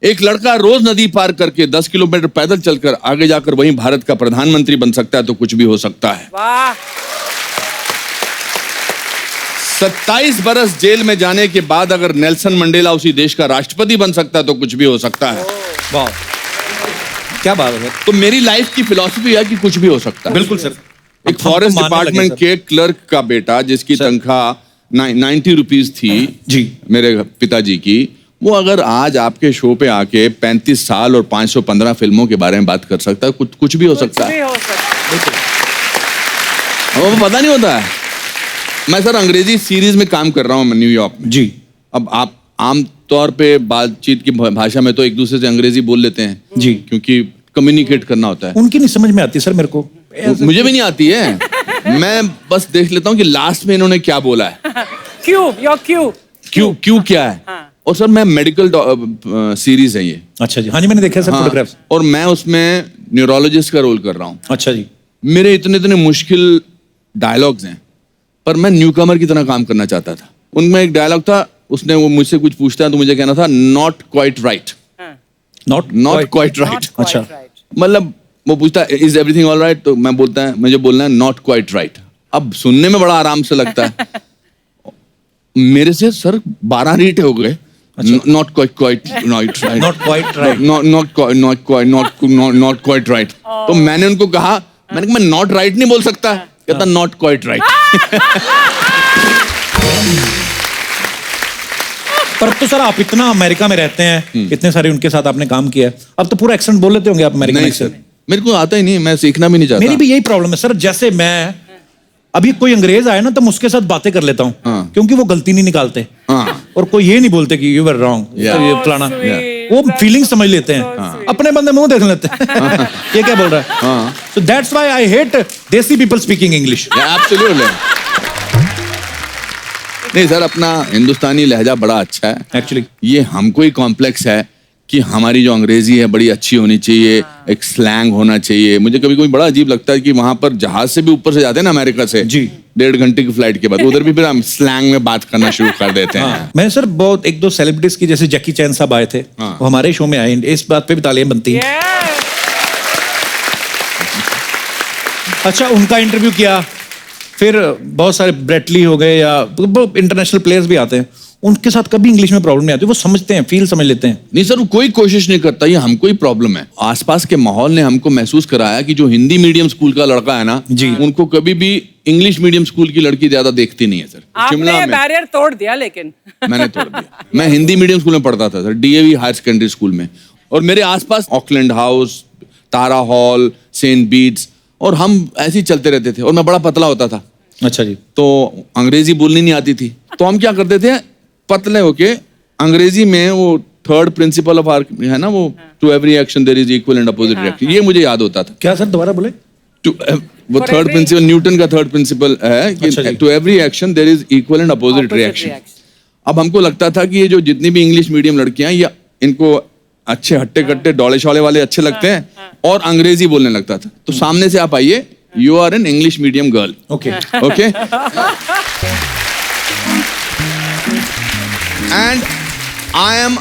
एक लड़का रोज नदी पार करके 10 किलोमीटर पैदल चलकर आगे जाकर वहीं भारत का प्रधानमंत्री बन सकता है तो कुछ भी हो सकता है। वाह। 27 बरस जेल में जाने के बाद अगर नेल्सन मंडेला उसी देश का राष्ट्रपति बन सकता है तो कुछ भी हो सकता है। वाह, क्या बात है। तो मेरी लाइफ की फिलॉसफी है कि कुछ भी हो सकता है। बिल्कुल सर। एक फॉरेस्ट डिपार्टमेंट के क्लर्क का बेटा जिसकी तनख्वाह 90 रुपीज थी जी मेरे पिताजी की, वो अगर आज आपके शो पे आके 35 साल और 515 फिल्मों के बारे में बात कर सकता है, कुछ भी हो सकता है। हो सकता है। वो पता नहीं होता है। मैं सर अंग्रेजी सीरीज में काम कर रहा हूँ न्यूयॉर्क में। जी। अब आप आम तौर पे बातचीत की भाषा में तो एक दूसरे से अंग्रेजी बोल लेते हैं जी, क्योंकि कम्युनिकेट करना होता है। उनकी नहीं समझ में आती सर मेरे को। मुझे भी नहीं आती है। मैं बस देख लेता हूँ कि लास्ट में इन्होंने क्या बोला है। क्यों क्या है। और सर मैं मेडिकल सीरीज है ये। अच्छा जी, हाँ जी मैंने देखा सर हाँ, फोटोग्राफ्स। और मैं उसमें न्यूरोलॉजिस्ट का रोल कर रहा हूँ। अच्छा जी। मेरे इतने मुश्किल डायलॉग्स हैं पर मैं न्यूकमर की तरह काम करना चाहता था। उनमें एक डायलॉग था, उसने वो मुझसे कुछ पूछता है तो मुझे कहना था not quite right. Not quite right. अच्छा। मतलब वो पूछता है इज एवरीथिंग ऑल राइट, तो मैं बोलता है मुझे बोलना है नॉट क्वाइट राइट। अब सुनने में बड़ा आराम से लगता है। मेरे से सर 12 रीट हो गए। Not quite right, not quite right. Not quite right. तो मैंने उनको कहा, मैंने कहा मैं नॉट राइट नहीं बोल सकता। कहता नॉट क्वाइट राइट। पर तो सर आप इतना अमेरिका में रहते हैं, इतने सारे उनके साथ आपने काम किया है, अब तो पूरा एक्सेंट बोल लेते होंगे आप अमेरिकन नहीं एक्सेंट। सर, मेरे को आता ही नहीं, मैं सीखना भी नहीं चाहता। मेरी भी यही प्रॉब्लम है सर। जैसे मैं अभी कोई अंग्रेज आए ना तो मैं उसके साथ बातें कर लेता हूँ हाँ। क्योंकि वो गलती नहीं निकालते हाँ। और कोई ये नहीं बोलते कि यू वर रॉन्ग, ये फलाना। वो फीलिंग समझ लेते हैं, अपने बंदे मुंह देख लेते हैं। ये क्या बोल रहा है। हाँ। So that's why I hate देसी people speaking English. Absolutely. नहीं सर, अपना हिंदुस्तानी लहजा बड़ा अच्छा है Actually. ये हमको ही कॉम्प्लेक्स है कि हमारी जो अंग्रेजी है बड़ी अच्छी होनी चाहिए, एक स्लैंग होना चाहिए। मुझे कभी कभी बड़ा अजीब लगता है कि वहां पर जहाज से भी ऊपर से जाते हैं ना अमेरिका से जी। 1.5 घंटे की फ्लाइट के बाद उधर भी फिर हम स्लैंग में बात करना शुरू कर देते हैं। हाँ। मैंने सर बहुत 1-2 सेलिब्रिटीज की, जैसे जैकी चैन साहब आए थे, हाँ। वो हमारे शो में आए, इस बात पे भी तालियां बनती हैं। अच्छा, उनका इंटरव्यू किया, फिर बहुत सारे ब्रेटली हो गए या इंटरनेशनल प्लेयर्स भी आते हैं, उनके साथ कभी इंग्लिश में प्रॉब्लम नहीं आती, वो समझते हैं, फील समझ लेते हैं। नहीं सर, वो कोई कोशिश नहीं करता, ये हमको ही प्रॉब्लम है। आसपास के माहौल ने हमको महसूस कराया कि जो हिंदी मीडियम स्कूल का लड़का है ना जी, उनको कभी भी इंग्लिश मीडियम स्कूल की लड़की ज्यादा देखती नहीं है सर। आपने ये बैरियर तोड़ दिया, लेकिन मैंने तोड़ दिया। मैं हिंदी मीडियम स्कूल में पढ़ता था sir, DAV higher secondary school में, और मेरे आसपास Auckland House, Tara hall, saint Bede's, और हम ऐसे ही चलते रहते थे, और मैं बड़ा पतला होता था। अच्छा जी। तो अंग्रेजी बोलनी नहीं आती थी, तो हम क्या करते थे, पतले होके अंग्रेजी में वो थर्ड प्रिंसिपल ऑफ आर्क है ना, वो to every action there is equal and opposite reaction, ये मुझे याद होता था। क्या सर, दोबारा बोले। वो थर्ड प्रिंसिपल, न्यूटन का थर्ड प्रिंसिपल है कि to every action there is equal and opposite reaction. अब हमको लगता था कि ये जो जितनी भी इंग्लिश मीडियम लड़कियां, या इनको अच्छे हट्टे कट्टे डोले शौले वाले अच्छे लगते हैं, और अंग्रेजी बोलने लगता था। तो सामने से आप आइए, you are an English medium girl. Okay okay. And I am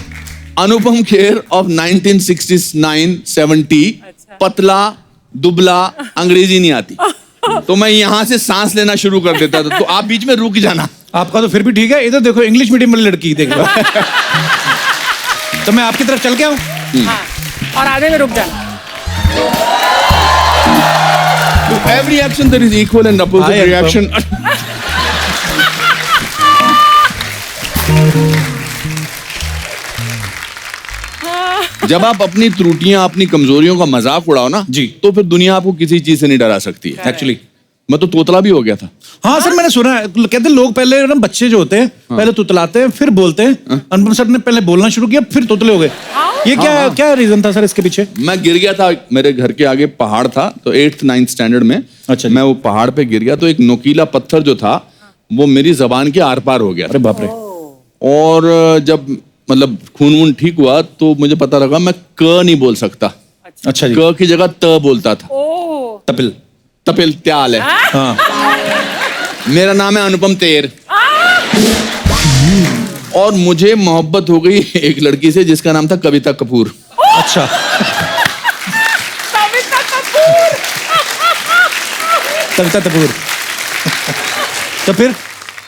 Anupam Kher of 1969-70, पतला दुबला, अंग्रेजी नहीं आती, तो मैं यहां से सांस लेना शुरू कर देता था, तो आप बीच में रुक जाना। आपका तो फिर भी ठीक है, इधर देखो इंग्लिश मीडियम वाली लड़की देख लो। तो मैं आपकी तरफ चल के आऊं, और आधे में रुक जाना। To every action there is equal and opposite reaction. जब आप अपनी त्रुटियां, अपनी कमजोरियों का मजाक उड़ाओ ना जी। तो फिर दुनिया आपको किसी चीज से नहीं डरा सकती है। एक्चुअली मैं तो तोतला भी हो गया था। हाँ सर, मैंने सुना है, कहते हैं लोग पहले ना बच्चे जो होते हैं पहले तुतलाते हैं फिर बोलते हैं। अनुपम सर ने पहले बोलना शुरू किया फिर तोतले हो गए। ये क्या रीजन था सर इसके पीछे? मैं गिर गया था, मेरे घर के आगे पहाड़ था, तो 8th 9th स्टैंडर्ड में अच्छा जी। मैं वो पहाड़ पे गिर गया, तो एक नुकीला पत्थर जो था वो मेरी जबान के आर पार हो गया। अरे बाप रे। और जब मतलब खून वून ठीक हुआ तो मुझे पता लगा मैं क नहीं बोल सकता। अच्छा जी। क की जगह त बोलता था। तपिल। तपिल त्याल है। हाँ। मेरा नाम है अनुपम तेर। और मुझे मोहब्बत हो गई एक लड़की से जिसका नाम था कविता कपूर। अच्छा। कविता कपूर। तो फिर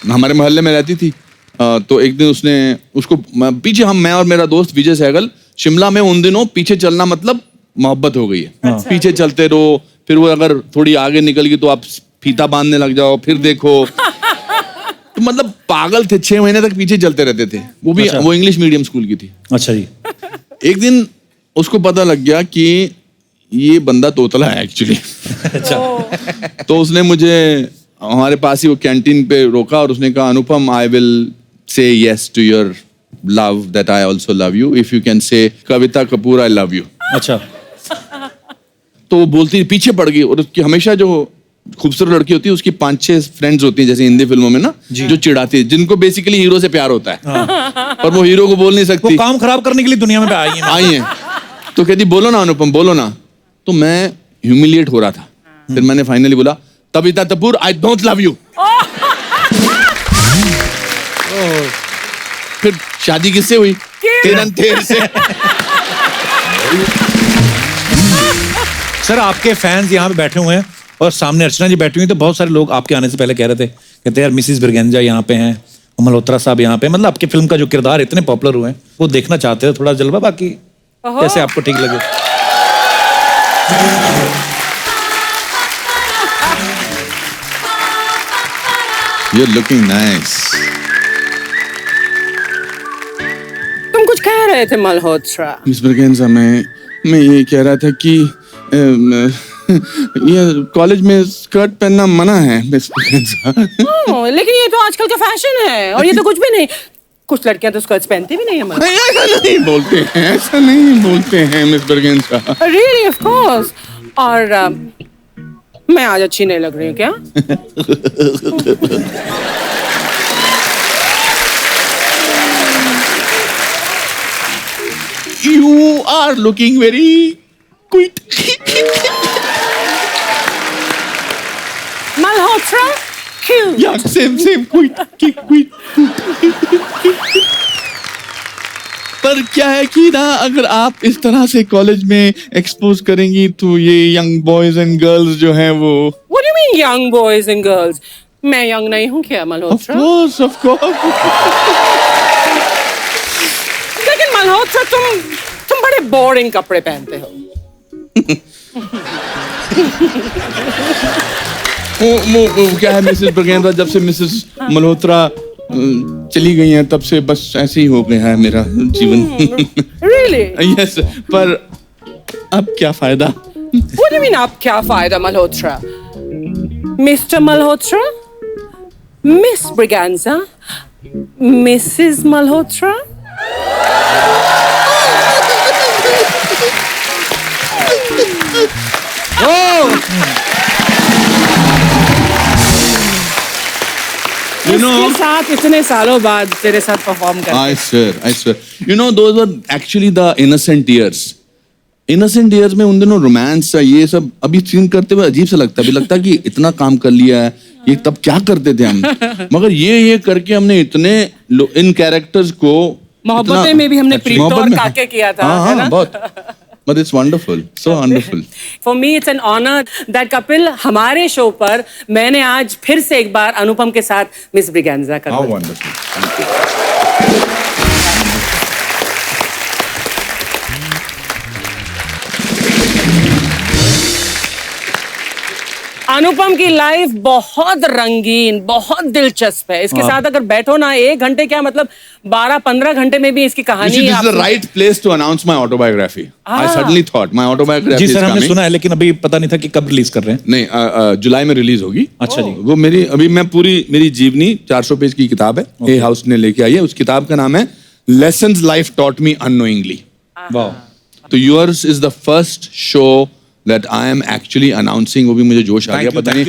हमारे मोहल्ले में रहती थी। तो एक दिन उसने उसको पीछे, मैं और मेरा दोस्त विजय सहगल शिमला में उन दिनों पीछे चलना मतलब मोहब्बत हो गई है। पीछे चलते रहो, फिर वो अगर थोड़ी आगे निकल गई तो आप फीता बांधने लग जाओ, फिर देखो। तो मतलब पागल थे, 6 महीने तक पीछे चलते रहते थे। वो भी अच्छा। वो इंग्लिश मीडियम स्कूल की थी। अच्छा जी। एक दिन उसको पता लग गया कि ये बंदा तोतला है एक्चुअली। तो उसने मुझे हमारे पास ही वो कैंटीन पे रोका और उसने कहा, Anupam, I will say yes to your love that I also love you if you can say Kavita Kapoor I love you. अच्छा। तो वो बोलती पीछे पड़ गई, और उसकी हमेशा जो खूबसूरत लड़की होती है उसकी 5-6 फ्रेंड्स होती हैं, जैसे हिंदी फिल्मों में ना, जो चिढ़ाती है, जिनको बेसिकली हीरो से प्यार होता है। पर वो हीरो को बोल नहीं वो सकती, काम खराब करने के लिए दुनिया में आई है। आई है। तो कहती बोलो ना अनुपम, बोलो ना। तो मैं ह्यूमिलिएट हो रहा था। फिर मैंने फाइनली बोला, Kavita Kapoor I don't love you. फिर शादी किससे हुई? तेर से। सर आपके फैंस यहाँ पे बैठे हुए हैं और सामने अर्चना जी बैठी हुई, तो बहुत सारे लोग आपके आने से पहले कह रहे थे, कहते यार मिसिस ब्रिगेंजा यहाँ पे हैं, मल्होत्रा साहब यहाँ पे, मतलब आपकी फिल्म का जो किरदार इतने पॉपुलर हुए हैं वो देखना चाहते हैं। थोड़ा जलवा, बाकी कैसे आपको ठीक लगे। You're looking nice. तुम कुछ कह रहे थे मल्होत्रा। मिस ब्रिगेंजा, मैं ये कह रहा था कि ये कॉलेज में स्कर्ट पहनना मना है मिस ब्रिगेंजा। लेकिन ये तो आजकल का फैशन है, और ये तो कुछ भी नहीं। कुछ लड़कियां तो स्कर्ट्स पहनती भी नहीं है। नहीं, ऐसा नहीं बोलते हैं, ऐसा नहीं बोलते हैं miss Braganza. Really of course. और मैं आज अच्छी नहीं लग रही हूँ क्या? You are looking very cute. Malhotra क्यों? Yeah, same, cute. पर क्या है कि ना, अगर आप इस तरह से कॉलेज में एक्सपोज करेंगी तो ये यंग बॉयज एंड गर्ल्स जो हैं वो। What do you mean young boys and girls? मैं यंग नहीं हूँ क्या मल्होत्रा? Of course. लेकिन मल्होत्रा तुम बड़े बोरिंग कपड़े पहनते हो। वो क्या है मिसेस ब्रिगेंजा, जब से मिसेस मल्होत्रा चली गई हैं तब से बस ऐसे ही हो गया है मेरा जीवन। Really? यस, पर अब क्या फायदा? What do you mean आप क्या फायदा Malhotra? Mr. Malhotra, Miss Briganza, Mrs. Malhotra. इसके साथ इतने सालों बाद तेरे साथ परफॉर्म कर। I swear. You know, those were actually the innocent years. Innocent years में उन दिनों रोमांस ये सब अभी सीन करते हुए अजीब सा लगता है। अभी लगता है कि इतना काम कर लिया है, ये तब क्या करते थे हम। मगर ये करके हमने इतने इन कैरेक्टर्स को मोहब्बतें में भी हमने प्रीत और काके किया था, है ना? बहुत। But it's wonderful, so wonderful. For me it's an honor that Kapil हमारे शो पर मैंने आज फिर से एक बार अनुपम के साथ मिस ब्रिगेंजा कर। How wonderful. Thank you. अनुपम की लाइफ बहुत रंगीन, बहुत दिलचस्प है। इसके साथ अगर बैठो ना 1 घंटे क्या मतलब 12-15 घंटे में भी इसकी कहानी This is the right place to announce my autobiography. I suddenly thought my autobiography जी is सर, हमने coming. सुना है लेकिन अभी पता नहीं था कि कब रिलीज कर रहे हैं। नहीं, जुलाई में रिलीज होगी। अच्छा जी। वो मेरी जीवनी 400 पेज की किताब है, ए हाउस ने लेके आई है। उस किताब का नाम है Lessons Life Taught Me Unknowingly. वाह, तो yours is the first show that I am actually announcing. वो भी मुझे जोश आ गया, पता नहीं।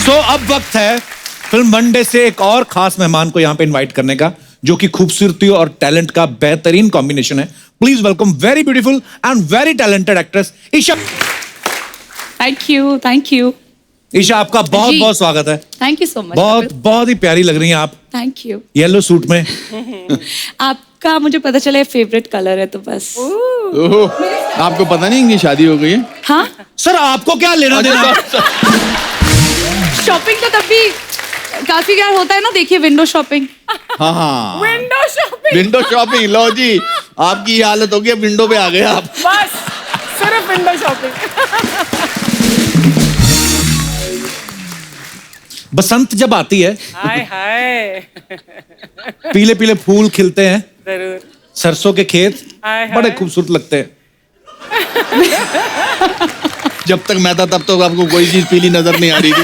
सो अब वक्त है फिल्म वनडे से एक और खास मेहमान को यहाँ पे इनवाइट करने का, जो कि खूबसूरती और टैलेंट का बेहतरीन कॉम्बिनेशन है। Please welcome very beautiful and very talented actress Isha. Thank you Isha, आपका बहुत जी। बहुत स्वागत है। Thank you so much. बहुत ही प्यारी लग रही हैं आप थैंक यू। येलो सूट में। आपका मुझे पता चला फेवरेट कलर है तो बस। ओहो, आपको पता नहीं इनकी शादी हो गई है? हाँ, सर आपको क्या लेना देना? शॉपिंग तो तब भी काफी क्या होता है ना, देखिए विंडो शॉपिंग। हाँ, विंडो शॉपिंग। Window shopping. लो जी, आपकी ये हालत हो गई, विंडो पे आ गए आप। बस सिर्फ विंडो शॉपिंग। बसंत जब आती है, हाय हाय, पीले पीले फूल खिलते हैं, जरूर। सरसों के खेत हाय हाय। बड़े खूबसूरत लगते हैं। जब तक मैं था तब तक आपको कोई चीज पीली नजर नहीं आ रही थी।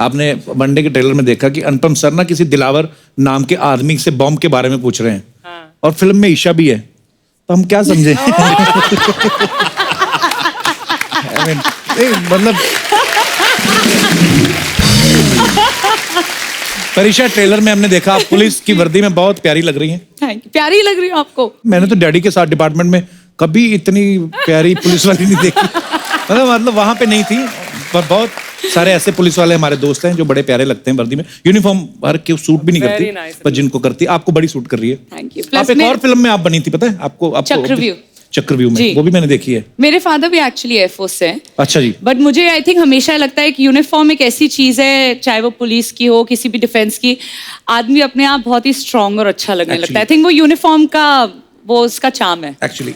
आपने वनडे के ट्रेलर में देखा कि अनुपम सर ना किसी दिलावर नाम के आदमी से बॉम्ब के बारे में पूछ रहे हैं, और फिल्म में ईशा भी है, तो हम क्या समझे? I mean, मतलब पर ईशा, ट्रेलर में हमने देखा आप पुलिस की वर्दी में बहुत प्यारी लग रही हैं। Thank you. प्यारी लग रही हूँ आपको? मैंने तो डैडी के साथ डिपार्टमेंट में कभी इतनी प्यारी पुलिस वाली नहीं देखी। मतलब वहां पे नहीं थी, पर बहुत सारे ऐसे पुलिस वाले हमारे दोस्त हैं जो बड़े प्यारे लगते हैं वर्दी में। यूनिफॉर्म हर के सूट भी नहीं Very करती, nice. पर जिनको करती आपको बड़ी सूट कर रही है। Thank you. आप एक और फिल्म में आप बनी थी, पता है आपको? चक्रव्यूह में, जी। वो भी मैंने देखी है। मेरे फादर भी एक्चुअली एयरफोर्स से हैं। अच्छा जी। बट मुझे आई थिंक हमेशा लगता है कि यूनिफॉर्म एक ऐसी चीज है, चाहे वो पुलिस की हो, किसी भी डिफेंस की, आदमी अपने आप बहुत ही स्ट्रांग और अच्छा लगने लगता है। आई थिंक वो यूनिफॉर्म का वो उसका चार्म है एक्चुअली।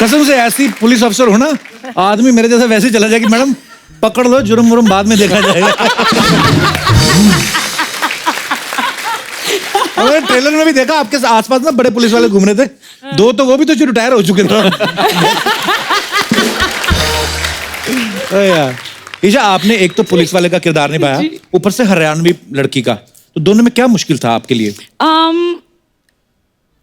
कसम से ऐसी पुलिस अफसर हो ना, आदमी मेरे जैसा वैसे चला जाए कि मैडम पकड़ लो, जुर्म वुर्म बाद में देखा जाएगा। और ट्रेलर में भी देखा आपके आसपास ना बड़े पुलिस वाले घूम रहे थे, 2 तो वो भी तो रिटायर हो चुके थे। यार ईशा, आपने एक तो पुलिस वाले का किरदार निभाया, ऊपर से हरियाणवी लड़की का, तो दोनों में क्या मुश्किल था आपके लिए?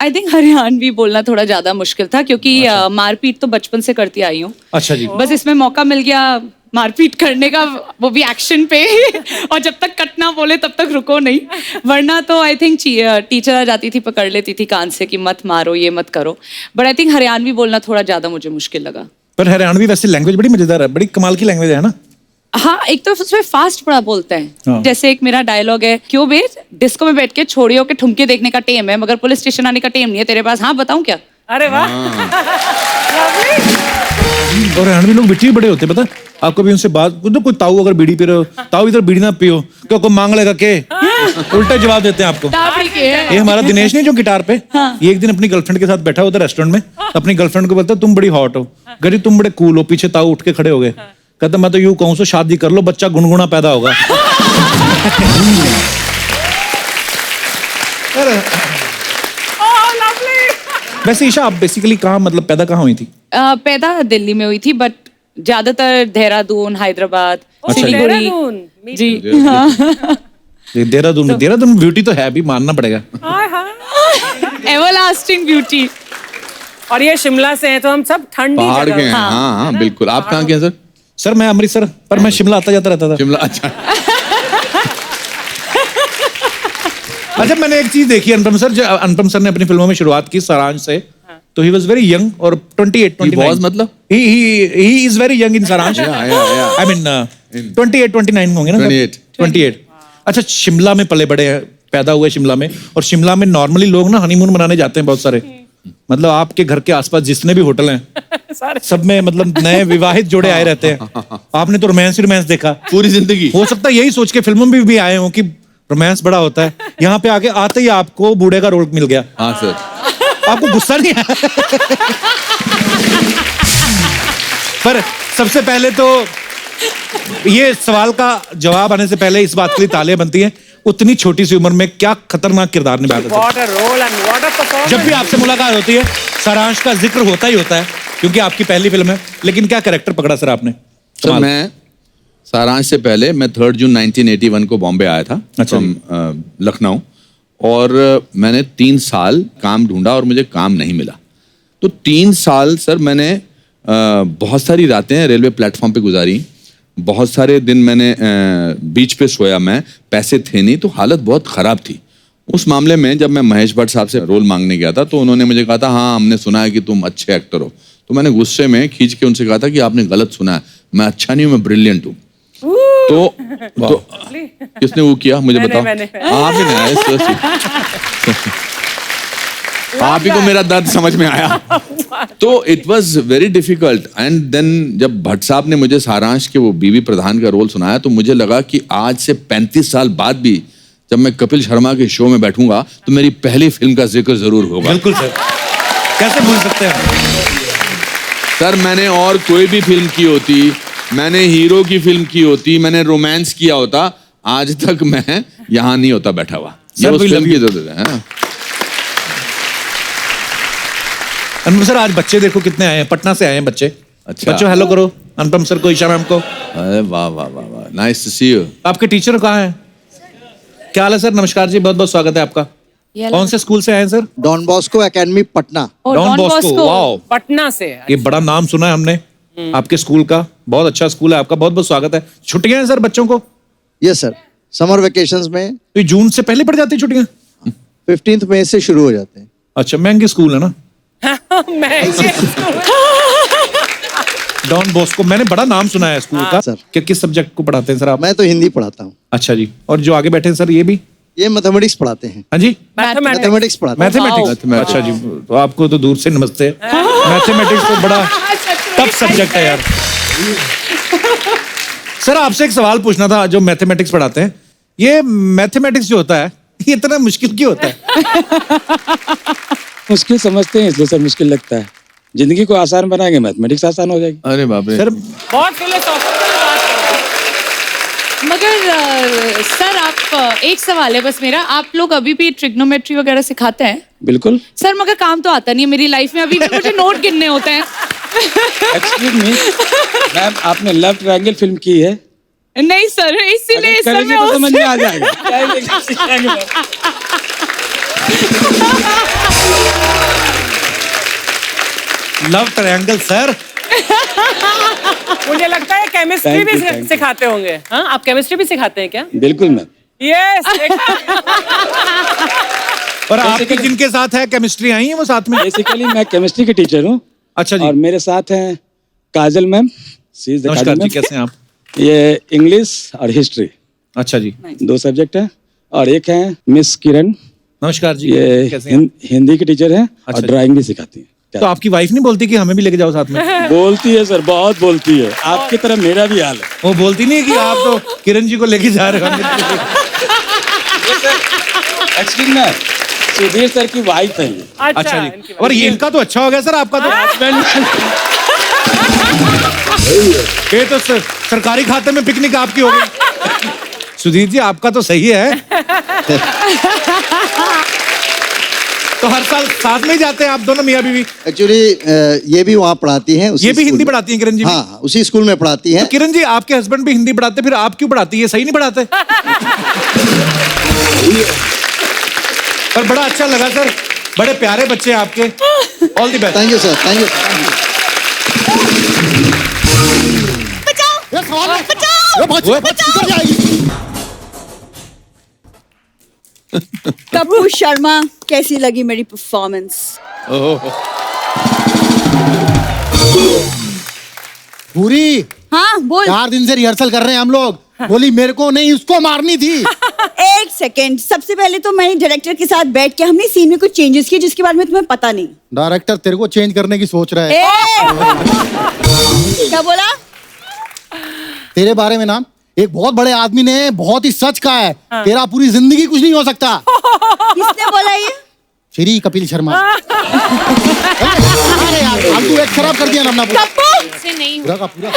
आई थिंक हरियाणवी बोलना थोड़ा ज्यादा मुश्किल था, क्योंकि मारपीट तो बचपन से करती आई हूँ। अच्छा जी। बस इसमें मौका मिल गया मारपीट करने का, वो भी एक्शन पे। और जब तक कट ना बोले तब तक रुको नहीं, वरना तो आई थिंक टीचर आ जाती थी, पकड़ लेती थी कान से कि मत मारो, ये मत करो। बट आई थिंक हरियाणवी बोलना थोड़ा ज्यादा मुझे मुश्किल लगा। पर हरियाणवी वैसे लैंग्वेज बड़ी मजेदार है, बड़ी कमाल की लैंग्वेज है ना? हाँ, एक तो उसमें फास्ट बड़ा बोलते हैं। हाँ। जैसे एक मेरा डायलॉग है, क्यों बे डिस्को में बैठ के छोड़ियों के ठुमके देखने का टेम है, मगर पुलिस स्टेशन आने का टेम नहीं है तेरे पास। हाँ, बताऊं क्या? अरे वाह। और हरियाणवी लोग बिट्टी बड़े होते हैं, पता है आपको? भी उनसे बात तो, कोई ताऊ अगर बीड़ी पी रहे हो, ताऊ इधर बीड़ी ना पियो, क्यों को मांग लेगा के, उल्टा जवाब देते हैं आपको। टापड़ी के हैं। ये हमारा दिनेश नहीं जो गिटार पे, ये एक दिन अपनी गर्लफ्रेंड के साथ बैठा होता रेस्टोरेंट में, अपनी गर्लफ्रेंड को बोलता तुम बड़ी हॉट हो, गरी तुम बड़े कूल हो, पीछे ताऊ उठ के खड़े हो गए, कहता मैं तो यूं कहूं सो शादी कर लो, बच्चा गुनगुना पैदा होगा। वैसे ईशा, आप बेसिकली कहाँ, मतलब पैदा कहाँ हुई थी? पैदा दिल्ली में हुई थी, बट ज्यादातर देहरादून, हैदराबाद, अच्छा, सिलीगुड़ी। जी। देहरादून में, देहरादून ब्यूटी तो है भी, मानना पड़ेगा। Everlasting beauty. और ये शिमला से हैं, तो हम सब ठंडी पहाड़ के जगह। हैं। हाँ हाँ बिल्कुल। आप कहाँ के हैं सर? सर मैं अमृतसर, पर मैं शिमला आता जाता रहता था। शिमला, अच्छा। अच्छा, मैंने एक चीज देखी अनुपम सर, जो अनुपम सर ने अपनी फिल्मों में शुरुआत की सारांश से, तो ही वाज वेरी यंग, और 28-29 was मतलब? He is very young in Saaransh. I mean 28-29 होंगे ना? 28। अच्छा, शिमला में पले बड़े हैं, पैदा हुए शिमला में, और शिमला में नॉर्मली लोग ना हनीमून मनाने जाते हैं बहुत सारे, मतलब आपके घर के आसपास जितने भी होटल हैं सब में मतलब नए विवाहित जोड़े आए रहते हैं। आपने तो रोमांस देखा पूरी जिंदगी। हो सकता है यही सोच के फिल्मों में भी आए हों कि रोमांस बड़ा होता है। यहाँ पे आके आते ही आपको बूढ़े का रोल मिल गया। हाँ सर। आपको गुस्सा नहीं आया? पर सबसे पहले तो ये सवाल का जवाब आने से पहले इस बात के लिए तालियां बनती हैं, उतनी छोटी सी उम्र में क्या खतरनाक किरदार निभाया था। What a role and what a performance. जब भी आपसे मुलाकात होती है सारांश का जिक्र होता ही होता है क्योंकि आपकी पहली फिल्म है, लेकिन क्या कैरेक्टर पकड़ा सर आपने? सर मैं सारांश से पहले मैं 3 जून 1981 को बॉम्बे आया था। अच्छा। from, लखनऊ, और मैंने 3 साल काम ढूंढा और मुझे काम नहीं मिला। तो 3 साल सर मैंने बहुत सारी रातें रेलवे प्लेटफॉर्म पे गुजारी, बहुत सारे दिन मैंने बीच पे सोया, मैं पैसे थे नहीं, तो हालत बहुत ख़राब थी। उस मामले में जब मैं महेश भट्ट साहब से रोल मांगने गया था तो उन्होंने मुझे कहा था हाँ हमने सुना है कि तुम अच्छे एक्टर हो। तो मैंने गुस्से में खींच के उनसे कहा था कि आपने गलत सुना है, मैं अच्छा नहीं हूँ, मैं ब्रिलियंट हूँ। तो किसने वो किया मुझे बताओ? आप ही नहीं, आप ही को मेरा दर्द समझ में आया। तो it was very difficult and then जब भट्ट साहब ने मुझे सारांश के वो बीवी प्रधान का रोल सुनाया तो मुझे लगा कि आज से 35 साल बाद भी जब मैं कपिल शर्मा के शो में बैठूंगा तो मेरी पहली फिल्म का जिक्र जरूर होगा। बिल्कुल सर, कैसे भूल सकते हैं सर। मैंने और कोई भी फिल्म की होती, मैंने हीरो की फिल्म की होती, मैंने रोमांस किया होता, आज तक मैं यहाँ नहीं होता बैठा हुआ। ये उस फिल्म की जरूरत है। अनुपम सर आज बच्चे देखो कितने आए हैं, पटना से आए हैं बच्चे। अच्छा। बच्चों हेलो करो अनुपम सर को, ईशा मैम को। अरे वाह वाह वाह वाह, नाइस टू सी यू। आपके टीचर कहाँ हैं? क्या हाल है सर? नमस्कार जी, बहुत बहुत स्वागत है आपका। कौन से स्कूल से आए हैं sir? Don Bosco academy Patna. Don Bosco, wow, Patna से। ये बड़ा नाम सुना है हमने आपके स्कूल का, बहुत अच्छा स्कूल है आपका, बहुत बहुत स्वागत है। छुट्टियां हैं सर बच्चों को? यस सर, समर वेकेशंस में। तो जून से पहले पड़ जाती है छुट्टियां? 15 मई से शुरू हो जाते हैं। अच्छा, महंगी स्कूल है ना डॉन बॉस्को, मैंने बड़ा नाम सुना है स्कूल का। सर। कि किस सब्जेक्ट को पढ़ाते हैं सर आप? मैं तो हिंदी पढ़ाता हूँ। अच्छा जी, और जो आगे बैठे हैं सर ये भी? ये मैथमेटिक्स पढ़ाते हैं। हाँ जी, मैथमेटिक्स पढ़ाते हैं। मैथमेटिक्स। अच्छा जी, तो आपको तो दूर से नमस्ते। मैथमेटिक्स तो बड़ा टफ सब्जेक्ट है यार। सर आपसे एक सवाल पूछना था, जो मैथमेटिक्स पढ़ाते हैं, ये मैथमेटिक्स जो होता है ये इतना मुश्किल क्यों होता है? मुश्किल समझते हैं इसलिए सर मुश्किल लगता है। जिंदगी को आसान बनाएंगे मैथमेटिक्स आसान हो जाएगी। अरे बाप रे सर, बहुत फिलोसॉफिकल बात है। मगर सर आप एक सवाल है बस मेरा, आप लोग अभी भी ट्रिग्नोमेट्री वगैरह सिखाते हैं? बिल्कुल सर मगर काम तो आता नहीं है मेरी लाइफ में, अभी भी मुझे नोट गिनने होते हैं। एक्सक्यूज मी मैम, आपने लव ट्रायंगल फिल्म की है? नहीं सर, इसीलिए इस करेंगे समय तो समझ में आ जाएगा। Love triangle sir. मुझे लगता है केमिस्ट्री Thank भी you, thank you. सिखाते होंगे। हाँ, आप केमिस्ट्री भी सिखाते हैं क्या? बिल्कुल मैम। यस। और आपकी जिनके साथ है केमिस्ट्री आई है वो साथ में? बेसिकली मैं केमिस्ट्री की टीचर हूँ। अच्छा जी। और मेरे साथ हैं काजल मैम। नमस्कार जी, कैसे हैं आप? ये इंग्लिश और हिस्ट्री अच्छा जी, 2 सब्जेक्ट है। और एक है मिस किरण, नमस्कार जी, ये कैसे हैं? हिंदी की टीचर है अच्छा और जी। ड्राइंग भी सिखाती है। तो आपकी वाइफ नहीं बोलती कि हमें भी लेके जाओ साथ में? बोलती है सर, बहुत बोलती है। आपकी तरह मेरा भी हाल है। वो बोलती नहीं कि आप तो किरण जी को लेके जा रहे हो? एक्चुअली मैं सुधीर सर की वाइफ है ये। अच्छा जी, और ये इनका तो अच्छा हो गया सर, आपका तो ये तो सरकारी खाते में पिकनिक आपकी हो गई। सुधीर जी आपका तो सही है। तो हर साल साथ में ही जाते हैं आप दोनों मियां बीवी? एक्चुअली ये भी वहाँ पढ़ाती हैं। ये भी हिंदी पढ़ाती हैं किरण जी? हाँ, उसी स्कूल में पढ़ाती हैं। तो किरण जी आपके हस्बैंड भी हिंदी पढ़ाते, फिर आप क्यों पढ़ाती है? ये सही नहीं पढ़ाते? पर बड़ा अच्छा लगा सर, बड़े प्यारे बच्चे हैं आपके। All the best. Thank you sir, thank you. Kapoor Sharma, कैसी लगी मेरी परफॉर्मेंस? पूरी हाँ बोल 4 दिन से रिहर्सल कर रहे हैं हम लोग। बोली मेरे को नहीं, उसको मारनी थी। एक सेकेंड, सबसे पहले तो मैंने डायरेक्टर के साथ बैठ के हमने सीन में कुछ चेंजेस किए जिसके बारे में तुम्हें पता नहीं। डायरेक्टर तेरे को चेंज करने की सोच रहा है। क्या बोला? तेरे बारे में ना एक बहुत बड़े आदमी ने बहुत ही सच कहा है, तेरा पूरी जिंदगी कुछ नहीं हो सकता। किसने बोला ये? श्री कपिल शर्मा। अरे यार फालतू एक खराब कर दिया ना अपना पूरा का पूरा।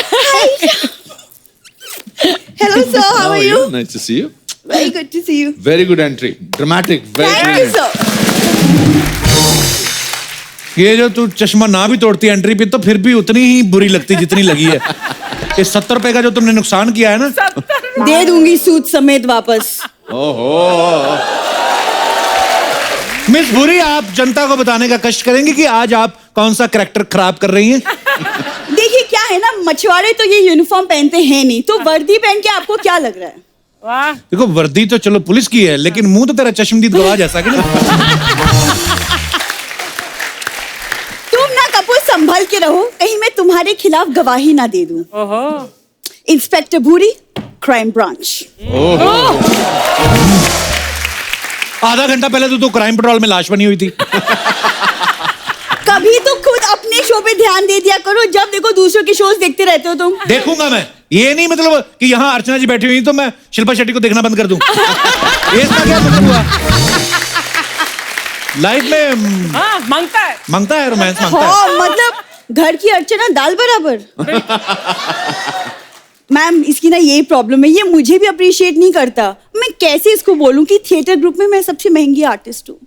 Hello sir, how are you? Nice to see you. Very good to see you. Very good entry. Dramatic. Very Thank you sir. ये जो तू चश्मा ना भी तोड़ती एंट्री पे तो फिर भी उतनी ही बुरी लगती जितनी लगी है। ये 70 रुपए का जो तुमने नुकसान किया है ना, दे दूंगी सूद समेत वापस। ओहो। मिस भूरी, आप जनता को बताने का कष्ट करेंगे कि आज आप कौन सा कैरेक्टर खराब कर रही हैं? देखिए क्या है ना, मछुआरे तो ये यूनिफॉर्म पहनते हैं नहीं, तो वर्दी पहन के आपको क्या लग रहा है? वाह, देखो वर्दी तो चलो पुलिस की है, लेकिन मुंह तो तेरा चश्मदीद गवाह जैसा कि नहीं? तुम ना कपूर संभल के रहो, कहीं मैं तुम्हारे खिलाफ गवाही ना दे दूं। ओहो, इंस्पेक्टर भूरी, क्राइम ब्रांच। आधा घंटा पहले तो क्राइम पेट्रोल में लाश बनी हुई थी। कभी तो खुद अपने शो पे ध्यान दे दिया करो, जब देखो दूसरों के शोज देखते रहते हो तुम। देखूंगा मैं, ये नहीं मतलब कि यहाँ अर्चना जी बैठी हुई तो मैं शिल्पा शेट्टी को देखना बंद कर दूं। इसका क्या मतलब हुआ? लाइफ में मांगता है रोमांस मांगता है। हाँ, मतलब घर की अर्चना दाल बराबर। मैम इसकी ना यही प्रॉब्लम है, ये मुझे भी अप्रिशिएट नहीं करता। मैं कैसे इसको बोलूं कि थिएटर ग्रुप में मैं सबसे महंगी आर्टिस्ट हूँ।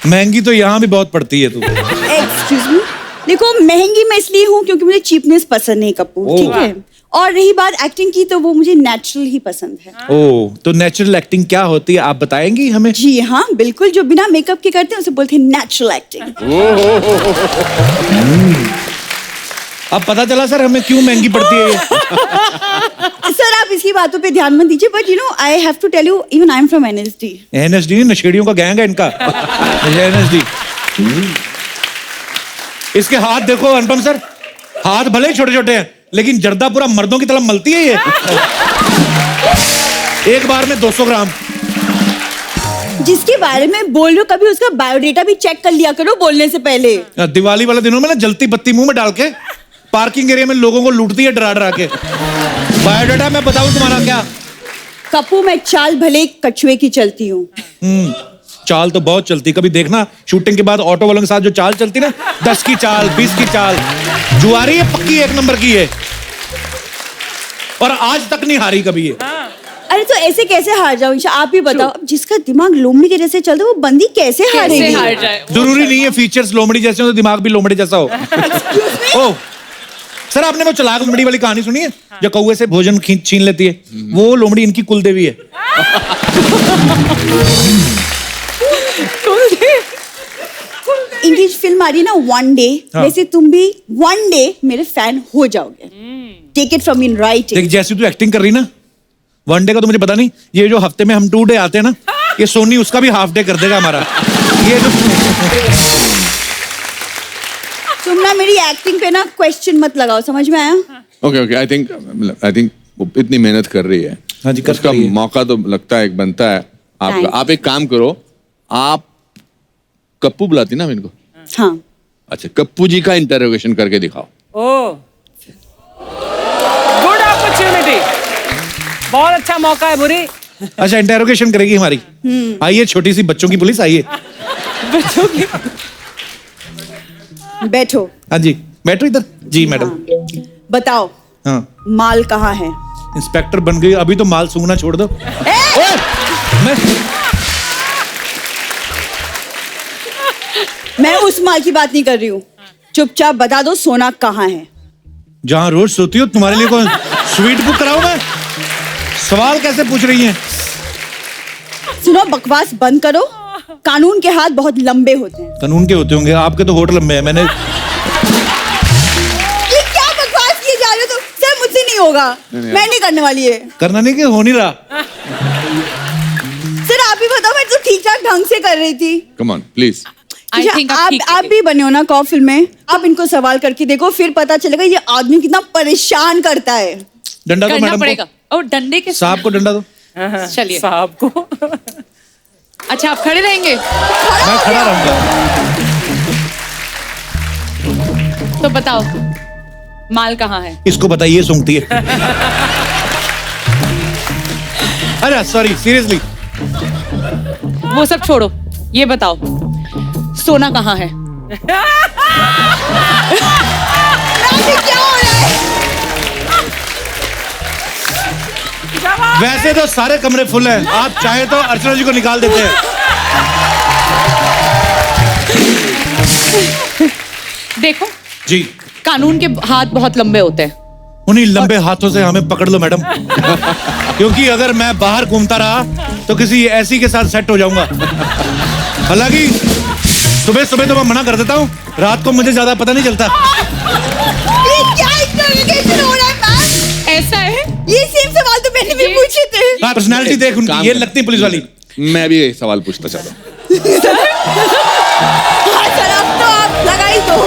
महंगी तो यहाँ भी बहुत पड़ती है तू। एक्सक्यूज मी, देखो महंगी मैं इसलिए हूँ क्योंकि मुझे चीपनेस पसंद नहीं कपूर, ठीक है। और रही बात एक्टिंग की, तो वो मुझे नेचुरल ही पसंद है। ओ, तो नेचुरल एक्टिंग क्या होती है आप बताएंगी हमें? जी हाँ बिल्कुल, जो बिना मेकअप के करते हैं उसे बोलते हैं नेचुरल एक्टिंग। अब पता चला सर हमें क्यों महंगी पड़ती है ये। सर आप इसकी बातों पे ध्यान मत दीजिए, but you know I have to tell you, even I am from NSD. NSD नशेड़ियों का गैंग है इनका। एनएसडी। इसके हाथ देखो अनुपम सर, हाथ भले ही छोटे छोटे हैं लेकिन जर्दा पूरा मर्दों की तरह मलती है ये। एक बार में 200 ग्राम। जिसके बारे में बोल रहे हो कभी उसका बायोडेटा भी चेक कर लिया करो बोलने से पहले। दिवाली वाले दिनों में ना जलती बत्ती मुंह में डाल के पार्किंग एरिया में लोगों को लूटती है डरा डरा के। बायोडाटा मैं बताऊं तुम्हारा क्या? कपू मैं चाल भले कछुए की चलती हूँ। चाल तो बहुत चलती, कभी देखना शूटिंग के बाद ऑटो वालों के साथ जो चाल चलती ना, 10 की चाल 20 की चाल, जुआरी है पक्की 1 नंबर की है। और आज तक नहीं हारी कभी ये। अरे तो ऐसे कैसे हार जाओ? आप ही बताओ, अब जिसका दिमाग लोमड़ी के जैसे चलता है वो बंदी कैसे हारेगी? जरूरी नहीं है फीचर्स लोमड़ी जैसे हो तो दिमाग भी लोमड़ी जैसा हो। ओ सर, आपने वो चलाक लोमड़ी वाली कहानी सुनी है जो कौवे से भोजन छीन लेती है? वो लोमड़ी इनकी कुलदेवी है। इंग्लिश फिल्म आ रही है ना वन डे, वैसे तुम भी वन डे मेरे फैन हो जाओगे। Take it from in writing. देख जैसी तू एक्टिंग कर रही ना, वन डे का तो मुझे पता नहीं, ये जो हफ्ते में हम 2 डे आते हैं ना, ये सोनी उसका भी हाफ डे कर देगा हमारा। ये जो तुम ना मेरी एक्टिंग पे ना क्वेश्चन मत लगाओ, समझ में आया? ओके आई थिंक इतनी मेहनत कर रही है, हाँ जी, उसका मौका तो लगता है एक बनता है आपका। आप एक काम करो, आप कप्पू बुलाती ना इनको? हाँ। अच्छा, कप्पू जी का इंटरोगेशन करके दिखाओ। ओह, गुड अपॉर्चुनिटी, बहुत अच्छा मौका है बुरी। अच्छा इंटरोगेशन करेगी हमारी। आइए छोटी सी बच्चों की पुलिस, आइए। बच्चों की बैठो। हाँ जी बैठो इधर। जी मैडम। हाँ। बताओ हाँ माल कहाँ है? इंस्पेक्टर बन गई, अभी तो माल सूंघना छोड़ दो। मैं उस माल की बात नहीं कर रही हूँ, चुपचाप बता दो सोना कहाँ है? जहाँ रोज सोती हो, तुम्हारे लिए कौन स्वीट बुक कराऊं मैं? सवाल कैसे पूछ रही हैं? सुनो, बकवास बंद करो, कानून के हाथ बहुत लंबे होते हैं। कानून के होते होंगे, आपके तो होठ लंबे हैं। मैंने ये क्या बकवास किए जा रहे हो तुम? सर मुझसे नहीं होगा, मैं नहीं करने वाली है। करना नहीं कि हो नहीं रहा। सर आप ही बताओ, मैं तो ठीक ठाक ढंग से कर रही थी। Come on please. I think आप भी बने हो ना कॉ फिल्म में, आप इनको सवाल करके देखो, फिर पता चलेगा ये आदमी कितना परेशान करता है। डंडा दो करना मैडम पड़ेगा। और डंडे के साहब को डंडा दो। चलिए साहब को। अच्छा आप खड़े रहेंगे मैं खड़ा रहूंगा। तो बताओ माल कहाँ है? इसको बताइए, सूंघती है। अरे सॉरी, सीरियसली। वो सब छोड़ो, ये बताओ सोना कहाँ है? क्या हो रहा है? वैसे तो सारे कमरे फुल हैं, आप चाहे तो अर्चना जी को निकाल देते हैं। देखो जी, कानून के हाथ बहुत लंबे होते हैं। उन्हीं लंबे हाथों से हमें पकड़ लो मैडम, क्योंकि अगर मैं बाहर घूमता रहा तो किसी ऐसी के साथ सेट हो जाऊंगा। हालांकि सुबह सुबह तो मैं मना कर देता हूँ, रात को मुझे ज्यादा पता नहीं चलता। ये क्या इंटरोगेशन हो रहा है मैम? ऐसा है? ये सेम सवाल तो मैंने भी पूछे थे। पर्सनालिटी देख उनकी, ये लगती है पुलिस वाली। मैं भी एक सवाल पूछना चाहता हूँ। हाँ सर, अब तो आप लगा ही दो।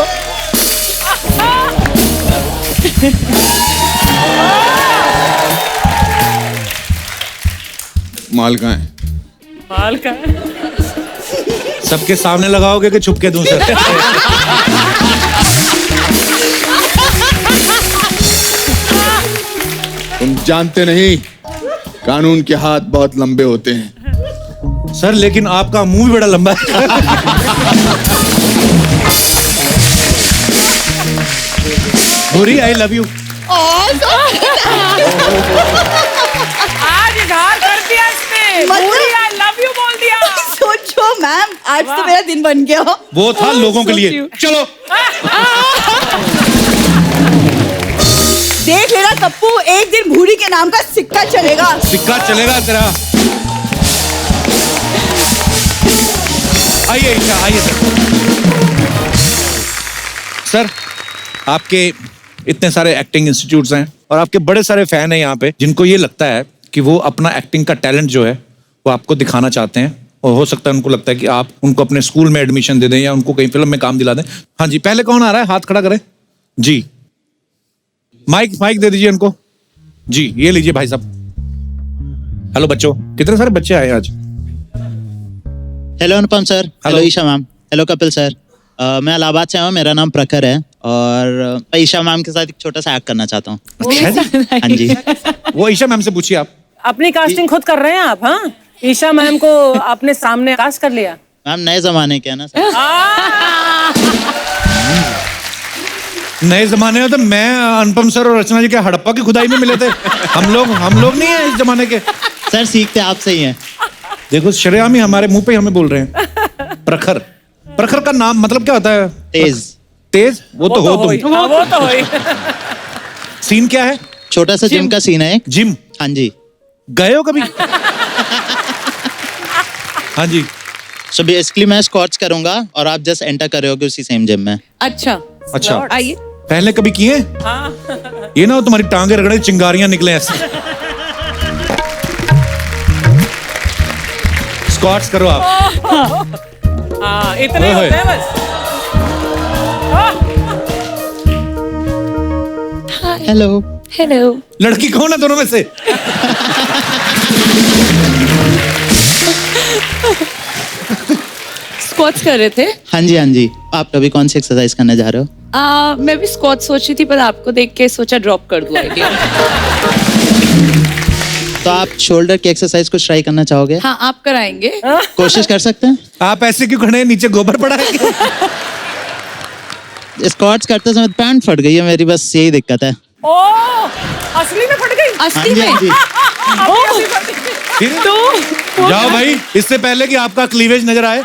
माल कहाँ है? माल का सबके सामने लगाओगे कि छुप के दूं सर? तुम जानते नहीं, कानून के हाथ बहुत लंबे होते हैं। सर लेकिन आपका मुंह भी बड़ा लंबा है। भूरी, आई लव यू। आज इजहार कर दिया इसने। पूरी I love you बोल दिया। सोचो मैम, आज तो मेरा दिन बन गया। वो था लोगों के लिए। चलो देख लेना कप्पू, एक दिन भूरी के नाम का सिक्का चलेगा। सिक्का चलेगा तेरा। आइए ईशा, आइए सर। आपके इतने सारे एक्टिंग इंस्टीट्यूट्स हैं और आपके बड़े सारे फैन हैं यहाँ पे, जिनको ये लगता है कि वो अपना एक्टिंग का टैलेंट जो है वो आपको दिखाना चाहते हैं, और हो सकता है उनको लगता है कि आप उनको अपने स्कूल में एडमिशन दे दें या उनको कहीं फिल्म में काम दिला दें। हाँ जी, पहले कौन आ रहा है? हाथ खड़ा करें जी। माइक दे दीजिए उनको जी। ये लीजिए भाई साहब। हेलो बच्चों, कितने सारे बच्चे आए आज? Hello Anupam sir, hello Isha ma'am, hello Kapil sir. मैं इलाहाबाद से हूँ, मेरा नाम प्रखर है और ईशा मैम के साथ एक छोटा सा एक्ट करना चाहता हूँ। हाँ जी। वो ईशा मैम से पूछिए आप। अपनी कास्टिंग खुद कर रहे हैं आप? हाँ, ईशा मैम को आपने सामने कास्ट कर लिया। मैम नए जमाने के है ना सर। नए जमाने में तो मैं, अनुपम सर और रचना जी के हड़प्पा की खुदाई में मिले थे। हम लोग नहीं है इस जमाने के। सर सीखते आपसे ही हैं। देखो शरेआम ही हमारे मुंह पे हमें बोल रहे हैं। प्रखर, प्रखर का नाम मतलब क्या होता है? तेज। तेज? वो तो हो तुम। वो तो हो। सीन क्या है? छोटा सा जिम का सीन है एक। जिम? हाँ जी। गए हो कभी? हाँ जी। सो बेसिकली मैं स्क्वाट्स करूंगा और आप जस्ट एंटर कर रहे होगे उसी सेम जिम में। अच्छा अच्छा, आइए। पहले कभी किए? ये ना हो तुम्हारी टांगे रगड़े चिंगारियां निकले ऐसे। स्क्वाट्स करो आप। हाँ, इतने होते हैं बस। हेलो। हेलो। लड़की कौन है दोनों में से? स्क्वाट्स कर रहे थे? हाँ जी हाँ जी। आप कभी कौन सी एक्सरसाइज करने जा रहे हो? मैं भी स्क्वाट सोच रही थी, पर आपको देख के सोचा ड्रॉप कर दूं आइडिया। तो आप शोल्डर की एक्सरसाइज कुछ ट्राई करना चाहोगे? हाँ, आप कराएंगे? कोशिश कर सकते हैं। आप ऐसे क्यों खड़े हैं? नीचे गोबर पड़ा है क्या? स्क्वाट्स करते समय पैंट फट गई है मेरी, बस यही दिक्कत है। असली में फट गई? असली में? तो जाओ भाई, इससे पहले कि आपका क्लीवेज नजर आए।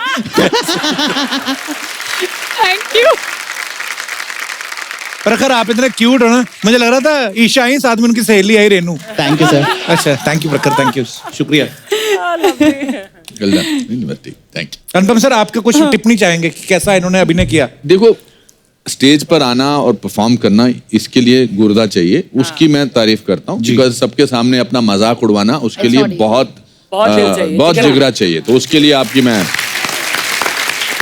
Thank you. प्रखर आप इतने क्यूट हो ना, मुझे लग रहा था ईशा आई, साथ में उनकी सहेली आई रेनू। Thank you sir. अच्छा, thank you Prakhar, thank you, शुक्रिया। Thank you. अनुपम सर, आपका कुछ टिप्पणी चाहेंगे कि कैसा इन्होंने अभिनय किया? देखो, स्टेज पर आना और परफॉर्म करना, इसके लिए गुर्दा चाहिए, उसकी मैं तारीफ करता हूँ। बिकॉज सबके सामने अपना मजाक उड़वाना, उसके लिए बहुत जिगरा चाहिए। तो उसके लिए आपकी मैं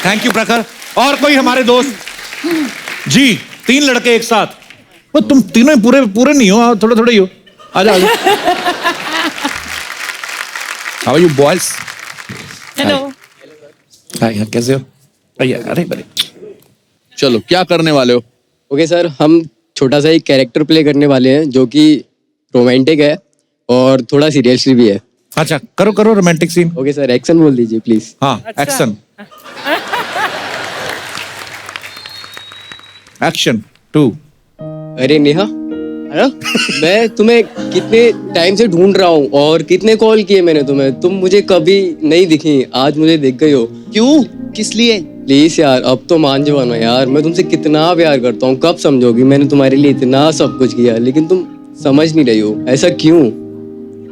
थैंक यू प्रखर। और कोई हमारे दोस्त जी? 3 लड़के एक साथ। वो तुम तीनों ही पूरे पूरे नहीं हो, थोड़े थोड़े ही हो। आजा आजा। How are you boys? Hello. Hi, कैसे हो? भैया अरे बड़े। चलो क्या करने वाले हो? ओके सर, हम छोटा सा एक कैरेक्टर प्ले करने वाले हैं जो कि रोमांटिक है और थोड़ा सीरियसली भी है। अच्छा करो करो romantic scene. Okay sir, action बोल दीजिए प्लीज। हाँ एक्शन। एक्शन 2। अरे नेहा, मैं तुम्हें कितने टाइम से ढूंढ रहा हूँ और कितने कॉल किए मैंने तुम्हें, तुम मुझे कभी नहीं दिखी, आज मुझे दिख गई हो। क्यों? किस लिए? प्लीज यार, अब तो मान जाओ यार, मैं तुमसे कितना प्यार करता हूँ, कब समझोगी? मैंने तुम्हारे लिए इतना सब कुछ किया लेकिन तुम समझ नहीं रही हो, ऐसा क्यों?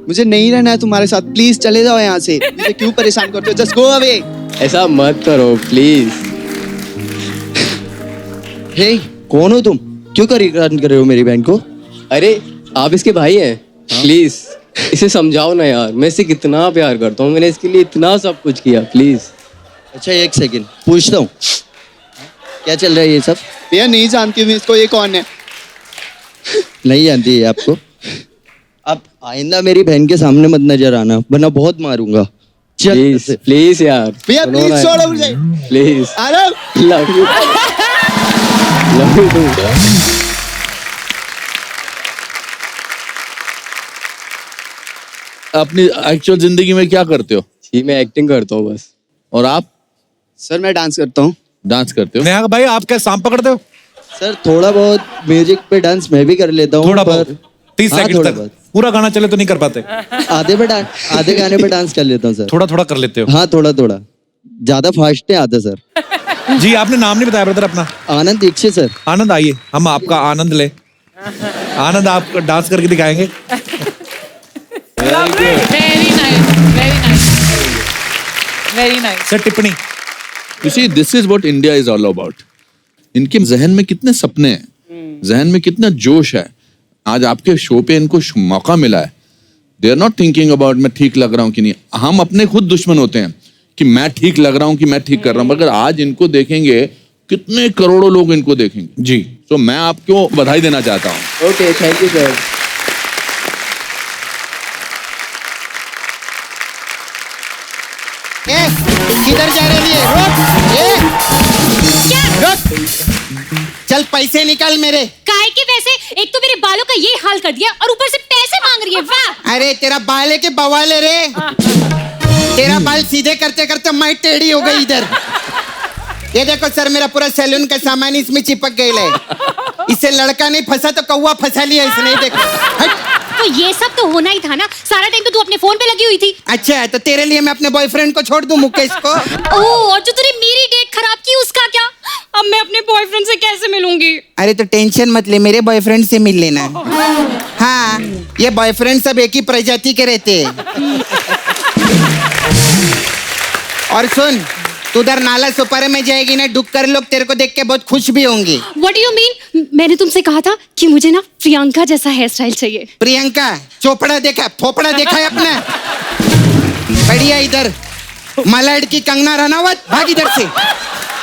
मुझे नहीं रहना है तुम्हारे साथ, प्लीज चले जाओ यहाँ से। मुझे क्यों परेशान करते हो? Just go away. ऐसा मत करो प्लीज। हे, कौन हो तुम? क्यों परेशान कर रहे हो मेरी बहन को? अरे आप इसके भाई हैं, प्लीज इसे समझाओ ना यार, मैं इससे कितना प्यार करता हूँ, मैंने इसके लिए इतना सब कुछ किया, प्लीज। अच्छा एक सेकंड पूछता हूँ, क्या चल रहा है ये सब? भैया नहीं जानती हूँ इसको, ये कौन है? नहीं जानती है आपको? अब आइंदा मेरी बहन के सामने मत नजर आना वरना बहुत मारूंगा। प्लीज प्लीज यार भैया प्लीज छोड़ो मुझे प्लीज। अरे लव यू लव यू। अपनी एक्चुअल जिंदगी में क्या करते हो? जी मैं एक्टिंग करता हूँ बस। और आप? सर मैं डांस करता हूँ। डांस करते हो? नेहा भाई आप क्या सांप पकड़ते हो? सर थोड़ा बहुत म्यूजिक पे डांस मैं भी कर लेता हूँ। थोड़ा बहुत 30 हाँ, सेकंड थोड़ा तक। बहुत। पूरा गाना चले तो नहीं कर पाते? आधे गाने पे डांस कर लेता हूँ सर। थोड़ा थोड़ा कर लेते हो? हाँ थोड़ा थोड़ा, ज्यादा फास्ट नहीं आता सर। जी आपने नाम नहीं बताया ब्रदर अपना? आनंद दीक्षित सर। आनंद आइए हम आपका आनंद ले। आनंद आप डांस करके दिखाएंगे। Very nice, very nice, very nice. Sir टिप्पणी। You see, this is what India is all about. इनके जहन में कितने सपने हैं, जहन में कितना जोश है। आज आपके शो पे इनको मौका मिला है। They are not thinking about मैं ठीक लग रहा हूँ कि नहीं। हम अपने खुद दुश्मन होते हैं कि मैं ठीक लग रहा हूँ कि मैं ठीक कर रहा हूँ, मगर आज इनको देखेंगे कितने करोड़ों लोग इनको देखेंगे जी। तो मैं आपको बधाई देना चाहता हूँ। Okay thank you sir. किधर जा रही है? रुक। चल पैसे निकाल मेरे। काहे के पैसे? एक तो मेरे बालों का ये हाल कर दिया और ऊपर से पैसे मांग रही है। वाह! अरे तेरा बाल है के बवाल है रे? तेरा बाल सीधे करते करते मैं टेढ़ी हो गई इधर। ये देखो सर, मेरा पूरा सैलून का सामान इसमें चिपक गया है। इससे लड़का नहीं फंसा तो कौवा फंसा लिया इसने। देखो तो ये सब तो होना ही था ना, सारा टाइम तो तू अपने फोन पे लगी हुई थी। अच्छा तो तेरे लिए मैं अपने बॉयफ्रेंड को छोड़ दूं, मुकेश को? ओह, और जो तूने मेरी डेट खराब की उसका क्या? अब मैं अपने बॉयफ्रेंड से कैसे मिलूंगी? अरे तो टेंशन मत ले, मेरे बॉयफ्रेंड से मिल लेना। हाँ, ये बॉयफ्रेंड सब एक ही प्रजाति के रहते हैं। और सुन, तू उधर नाला सुपारे में जाएगी ना, डुक्कर लोग तेरे को देख के बहुत खुश भी होंगे। What do you mean? मैंने तुमसे कहा था कि मुझे ना प्रियंका जैसा हेयर स्टाइल चाहिए। प्रियंका चोपड़ा देखा, फोपड़ा देखा है अपना? बढ़िया, इधर मलाड की कंगना रनावत, भाग इधर से।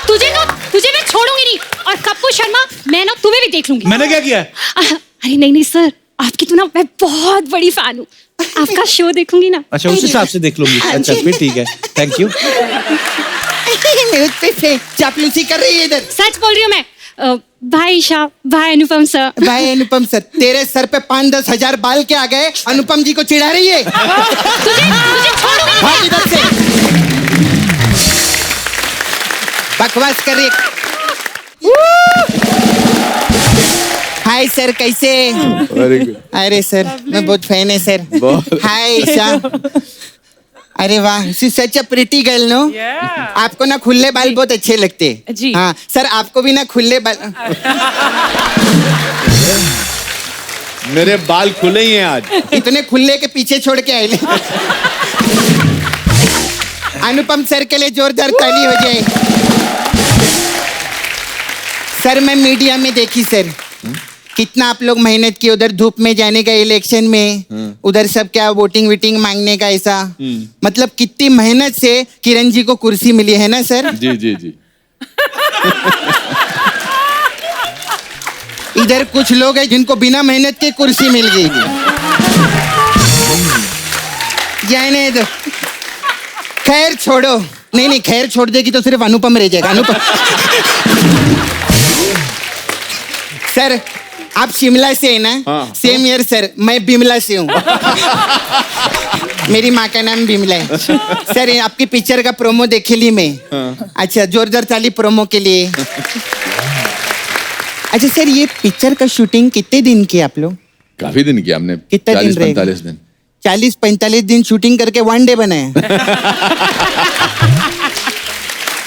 तुझे मैं छोड़ूंगी नहीं, और कप्पू शर्मा मैं ना तुम्हें भी देख लूंगी। मैंने क्या किया? अरे नहीं सर, आपकी तो ना मैं बहुत बड़ी फैन हूँ, आपका शो देखूंगी ना। अच्छा उस हिसाब से देख लूंगी। अच्छा फिर ठीक है, थैंक यू। चापलूसी कर रही है इधर। सच बोल रही हूँ मैं। भाई ईशा, भाई अनुपम सर। भाई अनुपम सर, तेरे सर पे 5-10 हजार बाल के आ गए, अनुपम जी को चिढ़ा रही है। भाग इधर से, बकवास कर रही। हाय सर, कैसे? अरे सर मैं बहुत फैन है सर। हाय ईशा। अरे वाह, she such a pretty girl no. आपको ना खुले बाल बहुत अच्छे लगते हैं। जी। हाँ सर, आपको भी ना खुले बाल। मेरे बाल खुले ही हैं आज। इतने खुले के पीछे छोड़ के आए। अनुपम सर के लिए जोरदार ताली हो जाए। सर मैं मीडिया में देखी सर, कितना आप लोग मेहनत किए उधर धूप में जाने का इलेक्शन में, उधर सब क्या वोटिंग वीटिंग मांगने का ऐसा, मतलब कितनी मेहनत से किरण जी को कुर्सी मिली है ना सर। जी जी जी। इधर कुछ लोग हैं जिनको बिना मेहनत के कुर्सी मिल गई। जाने दो, खैर छोड़ो। नहीं खैर छोड़ देगी तो सिर्फ अनुपम रह जाएगा। अनुपम सर आप शिमला से है ना? सेम ईयर सर, मैं बिमला से हूँ। मेरी माँ का नाम बिमला है। सर आपकी पिक्चर का प्रोमो देखे ली मैं। अच्छा जोरदार ताली प्रोमो के लिए। अच्छा सर ये पिक्चर का शूटिंग कितने दिन की आप लोग? काफी दिन किया हमने। कितना दिन 40-45 दिन। 40-45 दिन शूटिंग करके 1 डे बनाया।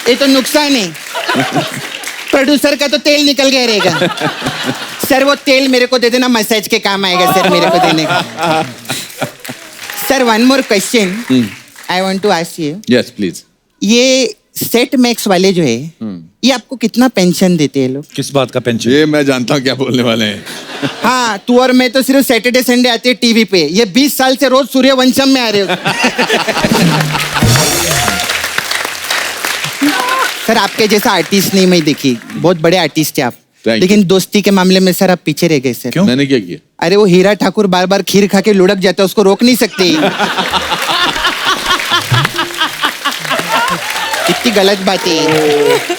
ये तो नुकसान है। प्रोड्यूसर का तो तेल निकल गया रहेगा। सर वो तेल मेरे को दे देना, मसाज के काम आएगा सर मेरे को देने का। Sir one more question I want to ask you. Yes please. ये सेट मैक्स वाले जो है ये आपको कितना पेंशन देते हैं लोग? किस बात का पेंशन? ये मैं जानता हूँ क्या बोलने वाले हैं। हाँ तू और मैं तो सिर्फ सैटरडे संडे आते हैं टीवी पे, ये 20 साल से रोज सूर्यवंशम में आ रहे हो। सर आपके जैसा आर्टिस्ट नहीं मैं देखी, बहुत बड़े आर्टिस्ट है आप, लेकिन दोस्ती के मामले में सर आप पीछे रह गए सर। क्यों? मैंने क्या किया? अरे वो हीरा ठाकुर बार बार खीर खा के लुढ़क जाता है, उसको रोक नहीं सकते। इतनी गलत बात है।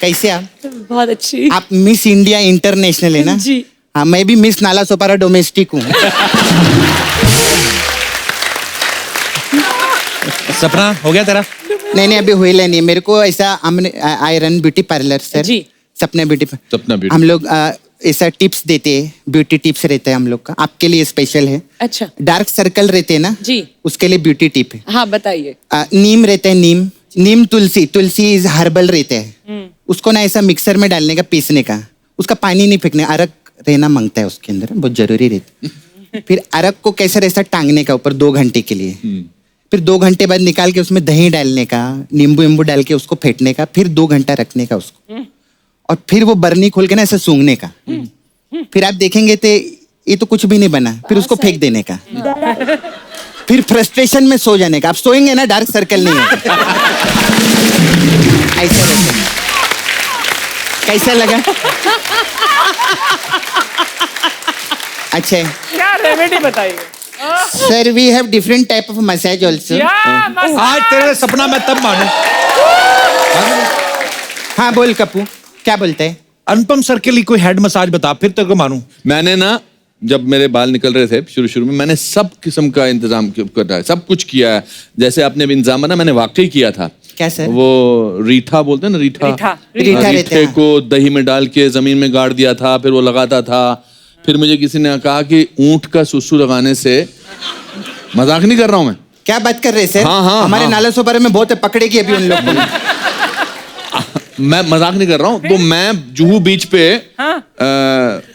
कैसे आप? बहुत अच्छी। आप मिस इंडिया इंटरनेशनल है ना? जी। हाँ मैं भी मिस नाला सोपारा डोमेस्टिक हूँ। सपना हो गया तेरा? नहीं अभी हुई नहीं। मेरे को ऐसा I run beauty parlour sir. जी। सपना ब्यूटी। सपना ब्यूटी। हम लोग ऐसा टिप्स देते हैं, ब्यूटी टिप्स रहता है हम लोग का, आपके लिए स्पेशल है। अच्छा। डार्क सर्कल रहते हैं ना? जी। उसके लिए ब्यूटी टिप है। हाँ बताइए। नीम रहता है, नीम तुलसी इज हर्बल रहता है। उसको ना ऐसा मिक्सर में डालने का, पीसने का, उसका पानी नहीं फेंकना, अरक रहना मांगता है उसके अंदर, बहुत जरूरी रहता है। फिर अरक को कैसे ऐसा टांगने का ऊपर 2 घंटे के लिए, फिर 2 घंटे बाद निकाल के उसमें दही डालने का, नींबू डाल के उसको फेंटने का, फिर 2 घंटा रखने का उसको, और फिर वो बर्नी खोल के ना ऐसा सूंघने का। फिर आप देखेंगे तो ये तो कुछ भी नहीं बना, फिर उसको फेंक देने का, फिर फ्रस्ट्रेशन में सो जाने का। आप सोएंगे ना डार्क सर्कल नहीं है। ऐसा रहता है। कैसा लगा? अच्छा क्या रेमेडी बताइए? Sir we have different type of massage also. आज तेरे सपना मैं तब मानू। हाँ बोल कप्पू, क्या बोलते हैं? अनुपम सर के लिए कोई हेड मसाज बता, फिर तेरे को मानू। मैंने ना जब मेरे बाल निकल रहे थे शुरू में, मैंने सब किस्म का इंतजाम करा है, सब कुछ किया है। जैसे आपने भी इंतजाम ना, मैंने वाकई किया था। क्या सर? वो रीठा बोलते हैं ना, रीठे को दही में डाल के जमीन में गाड़ दिया था, फिर वो लगाता था। फिर मुझे किसी ने कहा कि ऊंट का सुसु लगाने से, मजाक नहीं कर रहा हूं मैं। क्या बात कर रहे हैं सर? हाँ, हमारे नाला सोपारे में बहुत पकड़ेगी अभी उन लोगों को। मैं मजाक नहीं कर रहा हूँ। तो मैं जुहू बीच पे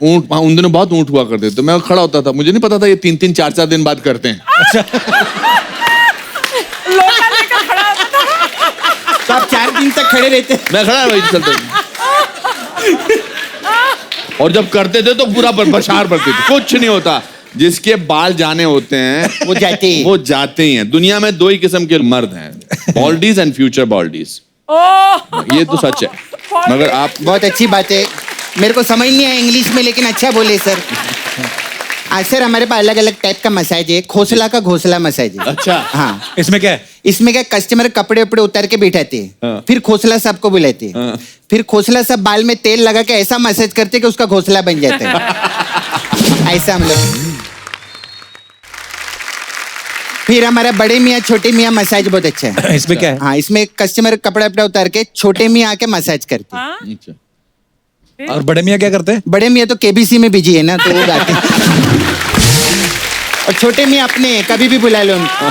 ऊंट, उन दिनों बहुत ऊंट हुआ करते, तो मैं खड़ा होता था, मुझे नहीं पता था ये 3-3, 4-4 दिन बाद करते हैं। तो आप 4 दिन तक खड़े रहते? मैं खड़ा वही चलता। और जब करते थे तो पूरा बशार पड़ती थी, कुछ नहीं होता। जिसके बाल जाने होते हैं वो जाते ही हैं। दुनिया में 2 ही किस्म के मर्द हैं, बॉल्डीज एंड फ्यूचर बॉल्डीज। ये तो सच है। मगर आप, बहुत अच्छी बात है, मेरे को समझ नहीं आया इंग्लिश में, लेकिन अच्छा बोले सर। सर हमारे पास अलग अलग टाइप का मसाज है। खोसला का घोसला मसाज है। अच्छा। हाँ। इसमें क्या है? इसमें क्या, कस्टमर कपड़े उपड़े उतार के बैठाते हैं, फिर खोसला साहब को बुलाते हैं, फिर खोसला साहब बाल में तेल लगा के ऐसा मसाज करते हैं कि उसका घोसला बन जाता है। ऐसा हम लोग। फिर हमारा बड़े मियाँ छोटे मियाँ मसाज बहुत अच्छा है। इसमें क्या है? हाँ इसमें कस्टमर कपड़ा उपड़ा उतार के छोटे मियाँ आके मसाज करते हैं। और बड़े मियाँ क्या करते हैं? बड़े मियाँ तो केबीसी में बिजी है ना, तो वो गाते हैं। और छोटे मियाँ अपने कभी भी बुला लो उनको।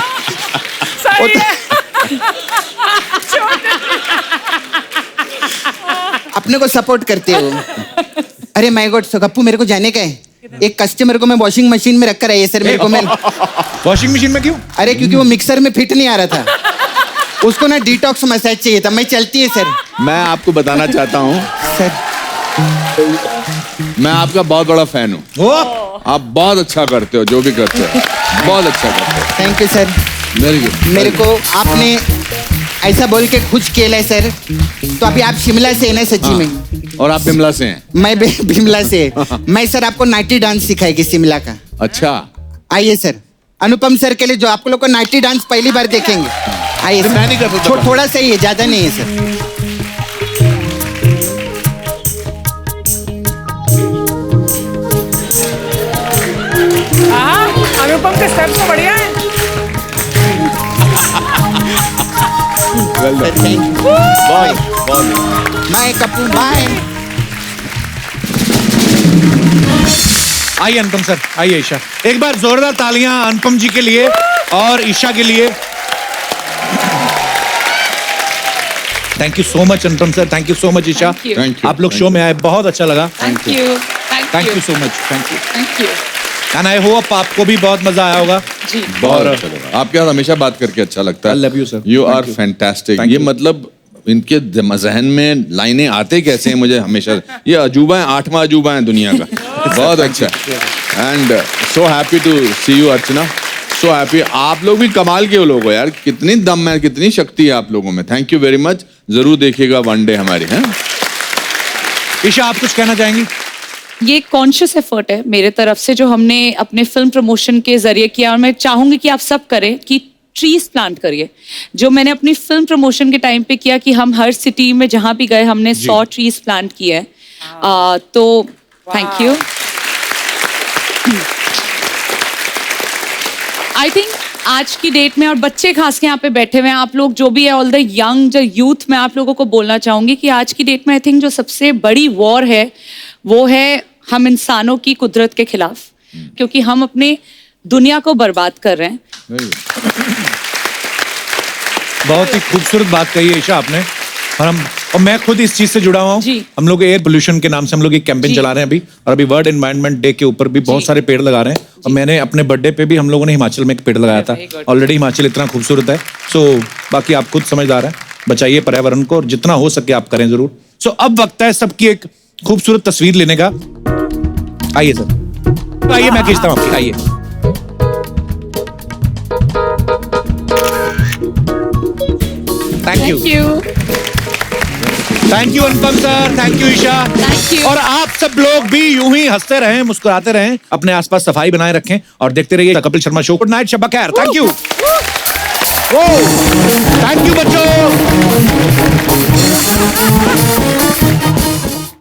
अपने को सपोर्ट करते हो। अरे माय गॉड गप्पू, मेरे को जाने का है। एक कस्टमर को मैं वॉशिंग मशीन में रख कर आई है सर। मेरे को मैं वॉशिंग मशीन में क्यों? अरे क्योंकि वो मिक्सर में फिट नहीं आ रहा था, उसको ना डिटॉक्स मसाज चाहिए था। मैं चलती है सर। मैं आपको बताना चाहता हूँ सर, मैं आपका बहुत बड़ा फैन हूँ। आप बहुत अच्छा करते हो, जो भी करते हो बहुत अच्छा करते हो। Thank you sir. Very good. मेरे को आपने ऐसा बोल के खुश किया है सर। तो अभी आप शिमला से है ना सच्ची में? और आप बिमला से हैं? मैं बिमला से। मैं सर आपको नाइटी डांस सिखाएगी शिमला का। अच्छा, आइए सर। अनुपम सर के लिए जो आप लोग को नाइटी डांस पहली बार देखेंगे। आइए सर। मैं नहीं कर सकता। थोड़ा सा ही है, ज्यादा नहीं है सर। अनुपम के स्टेप्स तो बढ़िया है। Bye bye Kapoor bye. आइए अनुपम सर, आइए ईशा। एक बार जोरदार तालियां अनुपम जी के लिए और ईशा के लिए। Thank you so much Anupam sir, thank you so much Isha. Thank you. आप लोग शो में आए, बहुत अच्छा लगा। Thank you. Thank you so much, thank you. Thank you. And I hope आपको भी बहुत मजा आया होगा। जी। बहुत अच्छा लगा। आपके साथ हमेशा बात करके अच्छा लगता है। I love you, sir. You Thank are you. fantastic. Thank ये you. मतलब इनके जहन में लाइनें आते कैसे हैं मुझे हमेशा। ये अजूबा है, 8वां अजूबा है दुनिया का। बहुत अच्छा। And so happy to see you Archana. So happy. आप लोग भी कमाल के लोग हो यार। कितनी दम है, कितनी शक्ति है आप लोगों में। Thank you very much. जरूर देखिएगा वन डे हमारी। है ईशा, आप कुछ कहना चाहेंगी? ये कॉन्शियस एफर्ट है मेरे तरफ से जो हमने अपने फिल्म प्रमोशन के जरिए किया, और मैं चाहूंगी कि आप सब करें कि ट्रीज प्लांट करिए। जो मैंने अपनी फिल्म प्रमोशन के टाइम पे किया कि हम हर सिटी में जहां भी गए हमने 100 ट्रीज प्लांट किए हैं। तो थैंक यू। आई थिंक आज की डेट में, और बच्चे खास के यहाँ पे बैठे हुए हैं, आप लोग जो भी है, ऑल द यंग जो यूथ, मैं आप लोगों को बोलना चाहूंगी कि आज की डेट में आई थिंक जो सबसे बड़ी वॉर है वो है हम इंसानों की कुदरत के खिलाफ, क्योंकि हम अपने दुनिया को बर्बाद कर रहे हैं। बहुत ही खूबसूरत बात कही है ईशा आपने। और मैं खुद इस चीज से जुड़ा हुआ हूँ। हम लोग एयर पोल्यूशन के नाम से हम लोग एक कैंपेन चला रहे हैं अभी, और अभी वर्ल्ड एनवायरनमेंट डे के ऊपर भी बहुत सारे पेड़ लगा रहे हैं। और मैंने अपने बर्थडे पे भी हम लोगों ने हिमाचल में एक पेड़ लगाया था। ऑलरेडी हिमाचल इतना खूबसूरत है। सो बाकी आप खुद समझदार हैं, बचाइए पर्यावरण को, और जितना हो सके आप करें जरूर। सो अब वक्त है सबकी एक खूबसूरत तस्वीर लेने का। आइए सर, आइए, मैं खींचता हूँ आपकी। आइए। Thank you. Thank you Anupam sir, thank you Isha. Thank you. और आप सब लोग भी यूं ही हंसते रहें, मुस्कुराते रहें, अपने आसपास सफाई बनाए रखें और देखते रहिए Kapil Sharma show. Good night, शब्बा खैर। Thank you. थैंक यू बच्चों।